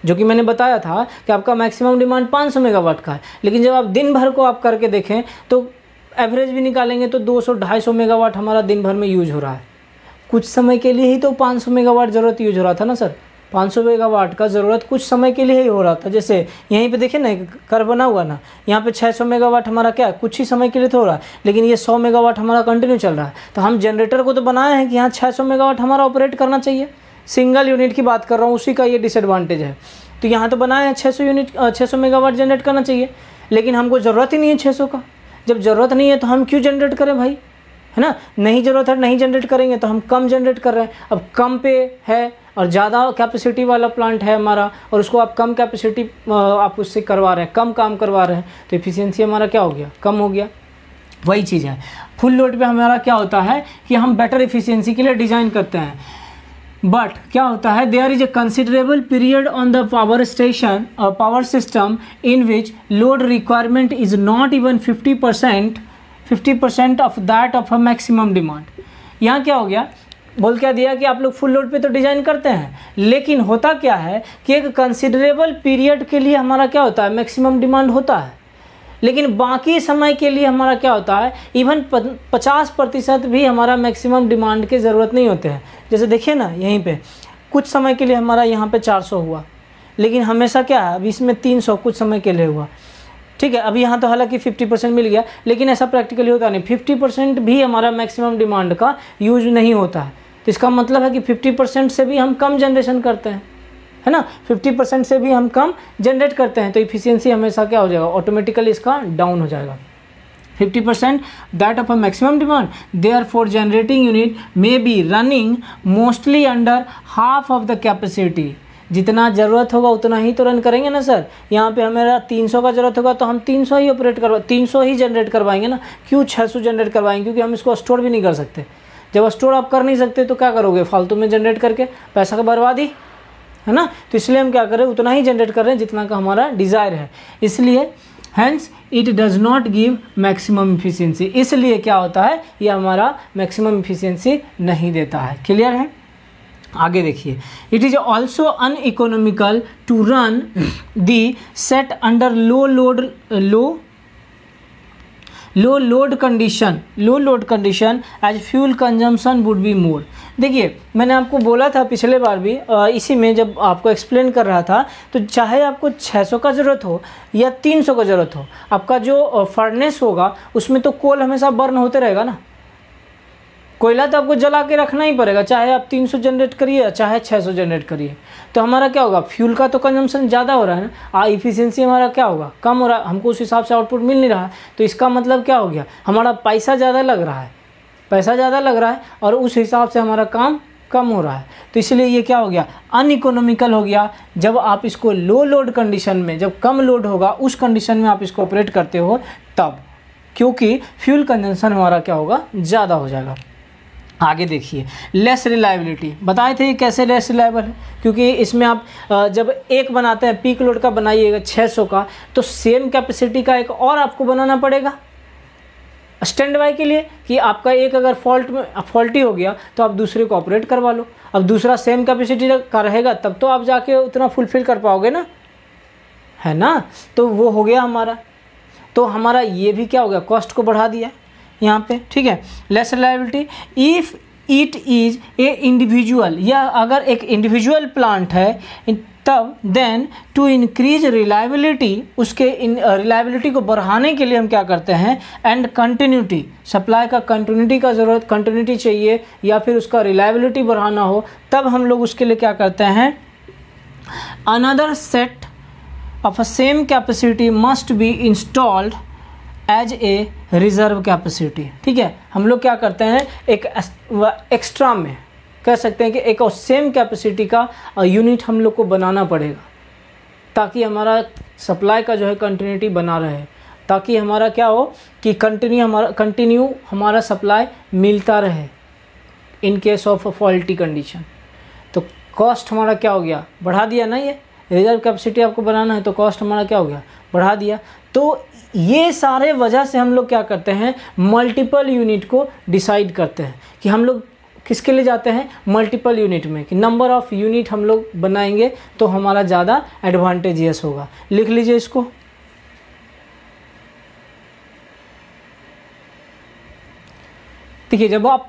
Speaker 1: जो कि मैंने बताया था कि आपका मैक्सिमम डिमांड 500 मेगावाट का है, लेकिन जब आप दिन भर को आप करके देखें तो एवरेज भी निकालेंगे तो 200-250 मेगावाट हमारा दिन भर में यूज हो रहा है। कुछ समय के लिए ही तो 500 मेगावाट ज़रूरत यूज हो रहा था ना सर, 500 मेगावाट का ज़रूरत कुछ समय के लिए ही हो रहा था। जैसे यहीं पे देखिए ना, कर बना हुआ ना, यहाँ पे 600 मेगावाट हमारा क्या है, कुछ ही समय के लिए तो हो रहा है, लेकिन ये 100 मेगावाट हमारा कंटिन्यू चल रहा है। तो हम जनरेटर को तो बनाए हैं कि यहाँ 600 मेगावाट हमारा ऑपरेट करना चाहिए। सिंगल यूनिट की बात कर रहा हूँ, उसी का ये डिसएडवांटेज है। तो यहाँ तो बनाए हैं 600 मेगावाट जनरेट करना चाहिए, लेकिन हमको ज़रूरत ही नहीं है 600 का। जब ज़रूरत नहीं है तो हम क्यों जनरेट करें भाई, है ना? नहीं ज़रूरत है, नहीं जनरेट करेंगे तो हम कम जनरेट कर रहे हैं। अब कम पे है और ज़्यादा कैपेसिटी वाला प्लांट है हमारा, और उसको आप कम कैपेसिटी आप उससे करवा रहे हैं, कम काम करवा रहे हैं, तो इफिशियंसी हमारा क्या हो गया, कम हो गया। वही चीज़ है फुल लोड पे हमारा क्या होता है कि हम बेटर इफिशियंसी के लिए डिज़ाइन करते हैं। बट क्या होता है, there is a considerable period on the power station और power system in which load requirement is not even 50% of that of a maximum demand. यहाँ क्या हो गया, बोल क्या दिया कि आप लोग फुल लोड पे तो डिज़ाइन करते हैं, लेकिन होता क्या है कि एक कंसिडरेबल पीरियड के लिए हमारा क्या होता है, मैक्सिमम डिमांड होता है, लेकिन बाकी समय के लिए हमारा क्या होता है, इवन 50% भी हमारा मैक्सिमम डिमांड की ज़रूरत नहीं होते हैं। जैसे देखिए ना, यहीं पे कुछ समय के लिए हमारा यहाँ पे 400 हुआ, लेकिन हमेशा क्या है, अभी इसमें 300 कुछ समय के लिए हुआ, ठीक है। अभी यहाँ तो हालांकि 50% मिल गया, लेकिन ऐसा प्रैक्टिकली होता नहीं, 50% भी हमारा मैक्सिमम डिमांड का यूज नहीं होता है। तो इसका मतलब है कि 50% से भी हम कम जनरेशन करते हैं, है ना, 50% से भी हम कम जनरेट करते हैं, तो इफिशियंसी हमेशा क्या हो जाएगा, ऑटोमेटिकली इसका डाउन हो जाएगा। 50% that of a maximum demand, therefore generating unit may be running mostly under half of the capacity. जितना ज़रूरत होगा उतना ही तो रन करेंगे ना सर। यहाँ पे हमारा 300 का ज़रूरत होगा तो हम 300 ही ऑपरेट 300 ही जनरेट करवाएंगे ना, क्यों 600 जनरेट करवाएंगे, क्योंकि हम इसको स्टोर भी नहीं कर सकते। जब स्टोर आप कर नहीं सकते तो क्या करोगे, फालतू में जनरेट करके पैसा का बर्बादी, है ना। तो इसलिए हम क्या कर रहे हैं, उतना ही जनरेट कर रहे हैं जितना का हमारा डिज़ायर है। इसलिए hence it does not give maximum efficiency, इसलिए क्या होता है, ये हमारा मैक्सिमम इफिशियंसी नहीं देता है। क्लियर है। आगे देखिए, it is also uneconomical to run the set under low load condition as fuel consumption would be more. देखिए मैंने आपको बोला था पिछले बार भी, इसी में जब आपको एक्सप्लेन कर रहा था, तो चाहे आपको 600 का ज़रूरत हो या 300 का ज़रूरत हो, आपका जो फर्नेस होगा उसमें तो कोल हमेशा बर्न होते रहेगा ना, कोयला तो आपको जला के रखना ही पड़ेगा, चाहे आप 300 जनरेट करिए चाहे 600 जनरेट करिए। तो हमारा क्या होगा, फ्यूल का तो कंजम्पशन ज़्यादा हो रहा है ना, इफिशियंसी हमारा क्या होगा, कम हो रहा है, हमको उस हिसाब से आउटपुट मिल नहीं रहा है। तो इसका मतलब क्या हो गया, हमारा पैसा ज़्यादा लग रहा है, और उस हिसाब से हमारा काम कम हो रहा है। तो इसलिए ये क्या हो गया, अनइकोनॉमिकल हो गया। जब आप इसको लो लोड कंडीशन में, जब कम लोड होगा उस कंडीशन में आप इसको ऑपरेट करते हो तब, क्योंकि फ्यूल कंजम्पशन हमारा क्या होगा, ज़्यादा हो जाएगा। आगे देखिए, लेस रिलायबिलिटी, बताए थे कैसे लेस रिलायबल है, क्योंकि इसमें आप जब एक बनाते हैं, पीक लोड का बनाइएगा 600 का, तो सेम कैपेसिटी का एक और आपको बनाना पड़ेगा स्टैंड बाय के लिए, कि आपका एक अगर फॉल्टी हो गया तो आप दूसरे को ऑपरेट करवा लो। अब दूसरा सेम कैपेसिटी का रहेगा तब तो आप जाके उतना फुलफिल कर पाओगे ना, है ना। तो वो हो गया हमारा, तो हमारा ये भी क्या हो गया, कॉस्ट को बढ़ा दिया यहाँ पे, ठीक है। Less reliability, if it is a individual, या अगर एक इंडिविजुअल प्लांट है तब देन टू इंक्रीज रिलायबिलिटी, उसके रिलायबिलिटी को बढ़ाने के लिए हम क्या करते हैं, एंड कंटिन्यूटी, सप्लाई का कंटिन्यूटी का ज़रूरत, कंटिन्यूटी चाहिए या फिर उसका रिलायबिलिटी बढ़ाना हो, तब हम लोग उसके लिए क्या करते हैं, another set of a same capacity must be installed as a reserve capacity, ठीक है। हम लोग क्या करते हैं, एक एक्स्ट्रा में कह सकते हैं कि एक और सेम कैपेसिटी का यूनिट हम लोग को बनाना पड़ेगा, ताकि हमारा सप्लाई का जो है कंटिन्यूटी बना रहे, ताकि हमारा क्या हो कि कंटिन्यू हमारा सप्लाई मिलता रहे in case of faulty condition. तो कॉस्ट हमारा क्या हो गया, बढ़ा दिया ना, ये रिजर्व कैपेसिटी आपको बनाना है तो कॉस्ट हमारा क्या हो गया, बढ़ा दिया। तो ये सारे वजह से हम लोग क्या करते हैं, मल्टीपल यूनिट को डिसाइड करते हैं कि हम लोग किसके लिए जाते हैं, मल्टीपल यूनिट में, कि नंबर ऑफ़ यूनिट हम लोग बनाएंगे तो हमारा ज़्यादा एडवांटेजियस होगा। लिख लीजिए इसको। देखिए जब आप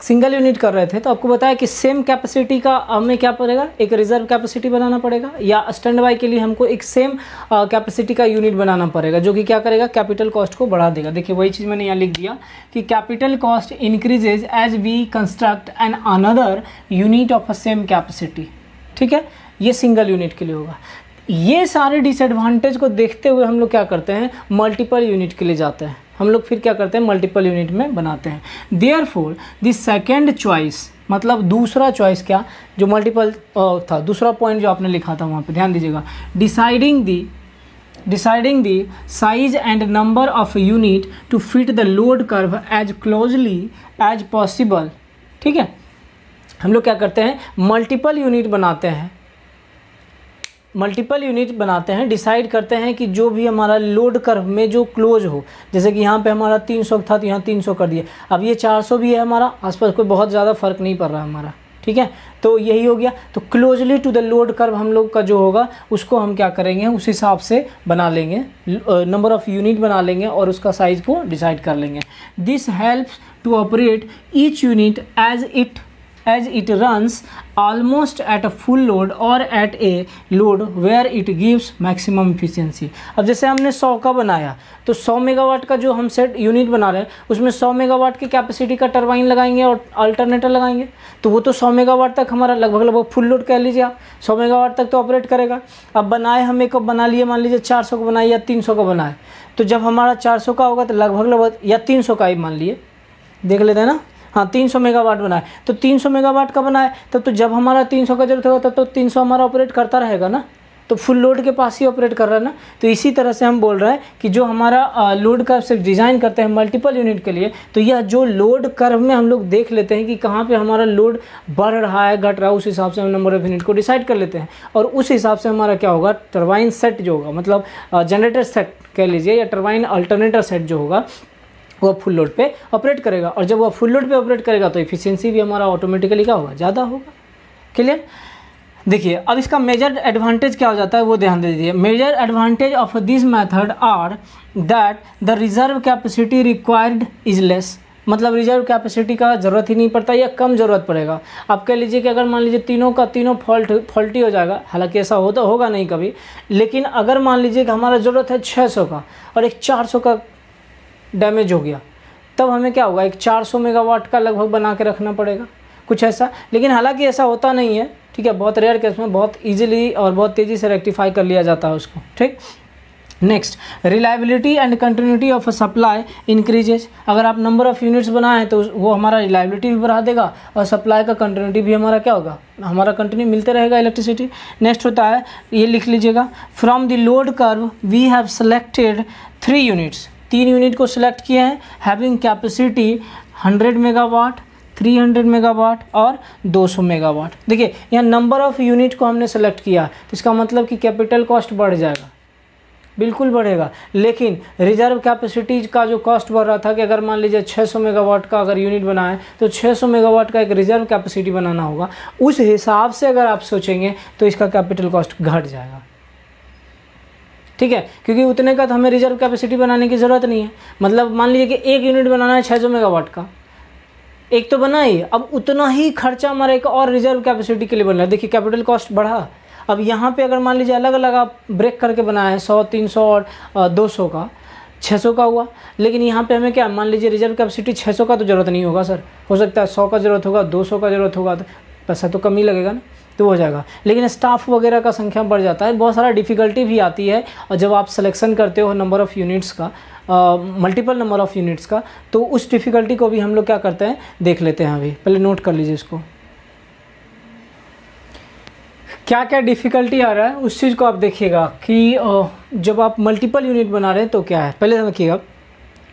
Speaker 1: सिंगल यूनिट कर रहे थे तो आपको बताया कि सेम कैपेसिटी का हमें क्या पड़ेगा, एक रिजर्व कैपेसिटी बनाना पड़ेगा, या स्टैंड बाय के लिए हमको एक सेम कैपेसिटी का यूनिट बनाना पड़ेगा, जो कि क्या करेगा, कैपिटल कॉस्ट को बढ़ा देगा। देखिए वही चीज़ मैंने यहाँ लिख दिया कि capital cost increases as we construct an another unit of a same capacity, ठीक है। ये सिंगल यूनिट के लिए होगा। ये सारे डिसएडवांटेज को देखते हुए हम लोग क्या करते हैं, मल्टीपल यूनिट के लिए जाते हैं। हम लोग फिर क्या करते हैं, मल्टीपल यूनिट में बनाते हैं। देयरफॉर द सेकंड चॉइस, मतलब दूसरा चॉइस क्या, जो मल्टीपल था, दूसरा पॉइंट जो आपने लिखा था वहाँ पे ध्यान दीजिएगा, deciding the size and number of unit to fit the load curve as closely as possible, ठीक है। हम लोग क्या करते हैं, मल्टीपल यूनिट बनाते हैं, मल्टीपल यूनिट बनाते हैं, डिसाइड करते हैं कि जो भी हमारा लोड कर्व में जो क्लोज हो, जैसे कि यहाँ पे हमारा 300 था तो यहाँ 300 कर दिया, अब ये 400 भी है हमारा, आसपास कोई बहुत ज़्यादा फर्क नहीं पड़ रहा हमारा, ठीक है। तो यही हो गया। तो closely to the load curve हम लोग का जो होगा उसको हम क्या करेंगे, उस हिसाब से बना लेंगे, नंबर ऑफ़ यूनिट बना लेंगे और उसका साइज़ को डिसाइड कर लेंगे। This helps to operate each unit as it runs almost at a full load or at a load where it gives maximum efficiency। अब जैसे हमने 100 का बनाया तो 100 मेगावाट का जो हम सेट यूनिट बना रहे हैं उसमें 100 मेगावाट की कैपेसिटी का टरबाइन लगाएंगे और अल्टरनेटर लगाएंगे, तो वो तो 100 मेगावाट तक हमारा लगभग फुल लोड कह लीजिए आप, 100 मेगावाट तक तो ऑपरेट करेगा। अब बनाए हम एक बना लिए, मान लीजिए 400 का बनाए या 300 का बनाए, तो जब हमारा 400 का होगा तो लगभग या 300 का ही मान लिए, देख लेते हैं ना, हाँ 300 मेगावाट बनाए तो 300 मेगावाट का बनाए, तब तो जब हमारा 300 का जरूरत होगा तब तो 300 हमारा ऑपरेट करता रहेगा ना, तो फुल लोड के पास ही ऑपरेट कर रहा है ना। तो इसी तरह से हम बोल रहे हैं कि जो हमारा लोड कर्व से डिज़ाइन करते हैं मल्टीपल यूनिट के लिए, तो यह जो लोड कर्व में हम लोग देख लेते हैं कि कहाँ पे हमारा लोड बढ़ रहा है घट रहा है, उस हिसाब से हम नंबर ऑफ यूनिट को डिसाइड कर लेते हैं और उस हिसाब से हमारा क्या होगा, टरबाइन सेट जो होगा, मतलब जनरेटर सेट कह लीजिए या टरबाइन अल्टरनेटर सेट जो होगा वो फुल लोड पे ऑपरेट करेगा, और जब वो फुल लोड पे ऑपरेट करेगा तो इफिशियंसी भी हमारा ऑटोमेटिकली क्या होगा, ज़्यादा होगा। क्लियर। देखिए अब इसका मेजर एडवांटेज क्या हो जाता है वो ध्यान दे दीजिए। Major advantage of this method are that the reserve capacity required is less, मतलब रिजर्व कैपेसिटी का ज़रूरत ही नहीं पड़ता या कम ज़रूरत पड़ेगा। आप कह लीजिए कि अगर मान लीजिए तीनों फॉल्टी हो जाएगा, हालांकि ऐसा होगा नहीं कभी, लेकिन अगर मान लीजिए कि हमारा ज़रूरत है 600 का और एक 400 का डैमेज हो गया, तब हमें क्या होगा, एक 400 मेगावाट का लगभग बना के रखना पड़ेगा, कुछ ऐसा। लेकिन हालांकि ऐसा होता नहीं है, ठीक है, बहुत रेयर केस में बहुत इजीली और बहुत तेज़ी से रेक्टिफाई कर लिया जाता है उसको, ठीक। Next, reliability and continuity of a supply increases. अगर आप नंबर ऑफ़ यूनिट्स बनाएं तो वो हमारा रिलायबिलिटी भी बढ़ा देगा और सप्लाई का कंटिन्यूटी भी हमारा क्या होगा, हमारा कंटिन्यू मिलते रहेगा इलेक्ट्रिसिटी। नेक्स्ट होता है, ये लिख लीजिएगा, from the load curve we have selected 3 units, 3 unit को सिलेक्ट किए हैं, हैविंग कैपेसिटी 100 मेगावाट, 300 मेगावाट और 200 मेगावाट। देखिए यहाँ नंबर ऑफ़ यूनिट को हमने सेलेक्ट किया, तो इसका मतलब कि कैपिटल कॉस्ट बढ़ जाएगा, बिल्कुल बढ़ेगा। लेकिन रिजर्व कैपेसिटी का जो कॉस्ट बढ़ रहा था कि अगर मान लीजिए 600 मेगावाट का अगर यूनिट बनाए तो 600 मेगावाट का एक रिजर्व कैपेसिटी बनाना होगा, उस हिसाब से अगर आप सोचेंगे तो इसका कैपिटल कॉस्ट घट जाएगा, ठीक है, क्योंकि उतने का तो हमें रिजर्व कैपेसिटी बनाने की ज़रूरत नहीं है। मतलब मान लीजिए कि एक यूनिट बनाना है 600 मेगावाट का, एक तो बनाइए, अब उतना ही खर्चा हमारा एक और रिजर्व कैपेसिटी के लिए बन रहा है। देखिए कैपिटल कॉस्ट बढ़ा। अब यहाँ पे अगर मान लीजिए अलग अलग आप ब्रेक करके बनाए हैं 100, 300 और 200 का, 600 का हुआ, लेकिन यहाँ पे हमें क्या, मान लीजिए रिजर्व कैपेसिटी 600 का तो ज़रूरत नहीं होगा सर, हो सकता है 100 का ज़रूरत होगा, 200 का ज़रूरत होगा, तो पैसा तो कम ही लगेगा ना, तो हो जाएगा। लेकिन स्टाफ वगैरह का संख्या बढ़ जाता है, बहुत सारा डिफ़िकल्टी भी आती है, और जब आप सिलेक्शन करते हो नंबर ऑफ़ यूनिट्स का, मल्टीपल नंबर ऑफ़ यूनिट्स का, तो उस डिफ़िकल्टी को भी हम लोग क्या करते हैं, देख लेते हैं। अभी पहले नोट कर लीजिए इसको, क्या क्या डिफ़िकल्टी आ रहा है उस चीज़ को आप देखिएगा कि जब आप मल्टीपल यूनिट बना रहे हैं तो क्या है। पहले देखिएगा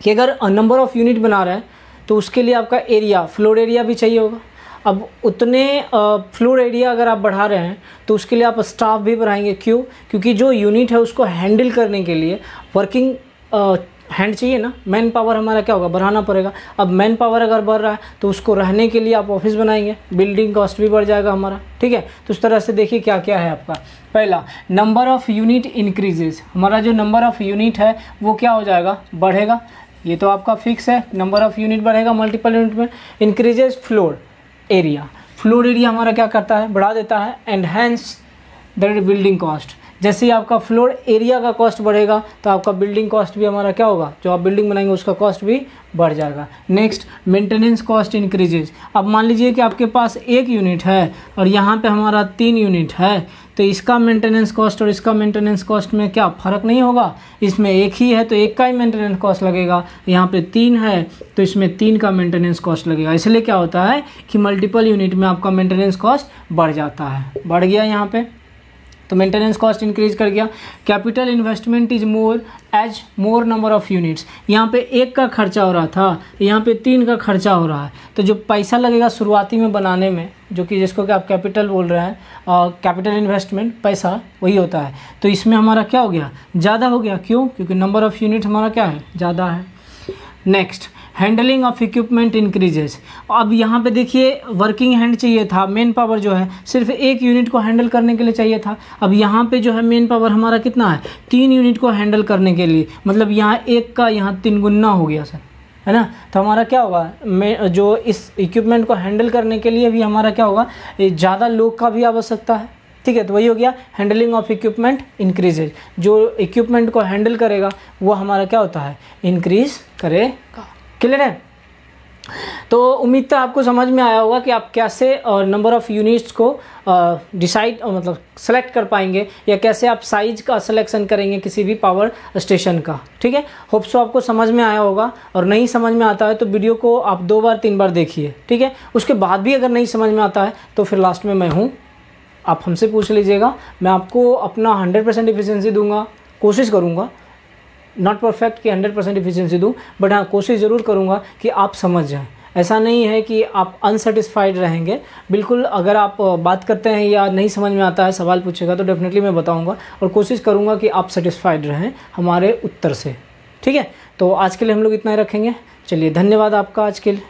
Speaker 1: कि अगर नंबर ऑफ़ यूनिट बना रहे हैं तो उसके लिए आपका एरिया, फ्लोर एरिया भी चाहिए होगा। अब उतने फ्लोर एरिया अगर आप बढ़ा रहे हैं तो उसके लिए आप स्टाफ भी बढ़ाएंगे, क्यों, क्योंकि जो यूनिट है उसको हैंडल करने के लिए वर्किंग हैंड चाहिए ना, मैन पावर हमारा क्या होगा, बढ़ाना पड़ेगा। अब मैन पावर अगर बढ़ रहा है तो उसको रहने के लिए आप ऑफिस बनाएंगे, बिल्डिंग कॉस्ट भी बढ़ जाएगा हमारा, ठीक है। तो उस तरह से देखिए क्या क्या है आपका। पहला, नंबर ऑफ़ यूनिट इंक्रीजेज, हमारा जो नंबर ऑफ़ यूनिट है वो क्या हो जाएगा, बढ़ेगा, ये तो आपका फिक्स है, नंबर ऑफ़ यूनिट बढ़ेगा मल्टीपल यूनिट में। Increases floor area, floor area हमारा क्या करता है, बढ़ा देता है। And hence the building cost, जैसे ही आपका फ्लोर एरिया का कॉस्ट बढ़ेगा तो आपका बिल्डिंग कॉस्ट भी हमारा क्या होगा, जो आप बिल्डिंग बनाएंगे उसका कॉस्ट भी बढ़ जाएगा। Next, maintenance cost increases. अब मान लीजिए कि आपके पास 1 यूनिट है और यहाँ पे हमारा 3 यूनिट है, तो इसका मेंटेनेंस कॉस्ट और इसका मेंटेनेंस कॉस्ट में क्या फ़र्क नहीं होगा, इसमें 1 ही है तो 1 का ही मेंटेनेंस कॉस्ट लगेगा, यहाँ पे 3 है तो इसमें 3 का मेंटेनेंस कॉस्ट लगेगा। इसलिए क्या होता है कि मल्टीपल यूनिट में आपका मेंटेनेंस कॉस्ट बढ़ जाता है, बढ़ गया यहाँ पे। तो मेंटेनेंस कॉस्ट इंक्रीज कर गया। Capital investment is more as more number of units, यहाँ पे 1 का खर्चा हो रहा था, यहाँ पे 3 का खर्चा हो रहा है। तो जो पैसा लगेगा शुरुआती में बनाने में, जो कि जिसको कि आप कैपिटल बोल रहे हैं, और कैपिटल इन्वेस्टमेंट पैसा वही होता है। तो इसमें हमारा क्या हो गया, ज़्यादा हो गया। क्यों? क्योंकि नंबर ऑफ़ यूनिट हमारा क्या है, ज़्यादा है। Next, handling of equipment increases. अब यहाँ पे देखिए वर्किंग हैंड चाहिए था, मेन पावर जो है सिर्फ 1 यूनिट को हैंडल करने के लिए चाहिए था। अब यहाँ पे जो है मेन पावर हमारा कितना है, 3 यूनिट को हैंडल करने के लिए, मतलब यहाँ 1 का यहाँ 3 गुना हो गया सर, है ना। तो हमारा क्या होगा, जो इस इक्विपमेंट को हैंडल करने के लिए भी हमारा क्या होगा, ज़्यादा लोग का भी आवश्यकता है। ठीक है, तो वही हो गया हैंडलिंग ऑफ इक्विपमेंट इंक्रीजेज। जो इक्विपमेंट को हैंडल करेगा वो हमारा क्या होता है, इंक्रीज करेगा। क्लियर है? तो उम्मीद है आपको समझ में आया होगा कि आप कैसे नंबर ऑफ़ यूनिट्स को डिसाइड मतलब सेलेक्ट कर पाएंगे, या कैसे आप साइज का सिलेक्शन करेंगे किसी भी पावर स्टेशन का। ठीक है, होप सो आपको समझ में आया होगा। और नहीं समझ में आता है तो वीडियो को आप 2 बार 3 बार देखिए। ठीक है, उसके बाद भी अगर नहीं समझ में आता है तो फिर लास्ट में मैं हूँ, आप हमसे पूछ लीजिएगा। मैं आपको अपना 100% एफिशिएंसी दूंगा, कोशिश करूँगा, नॉट परफेक्ट कि 100% एफिशिएंसी दूँ, बट हाँ कोशिश ज़रूर करूँगा कि आप समझ जाएं। ऐसा नहीं है कि आप अनसेटिस्फाइड रहेंगे, बिल्कुल। अगर आप बात करते हैं या नहीं समझ में आता है, सवाल पूछेगा तो डेफिनेटली मैं बताऊँगा, और कोशिश करूँगा कि आप सेटिस्फाइड रहें हमारे उत्तर से। ठीक है, तो आज के लिए हम लोग इतना ही रखेंगे। चलिए, धन्यवाद आपका आज के लिए।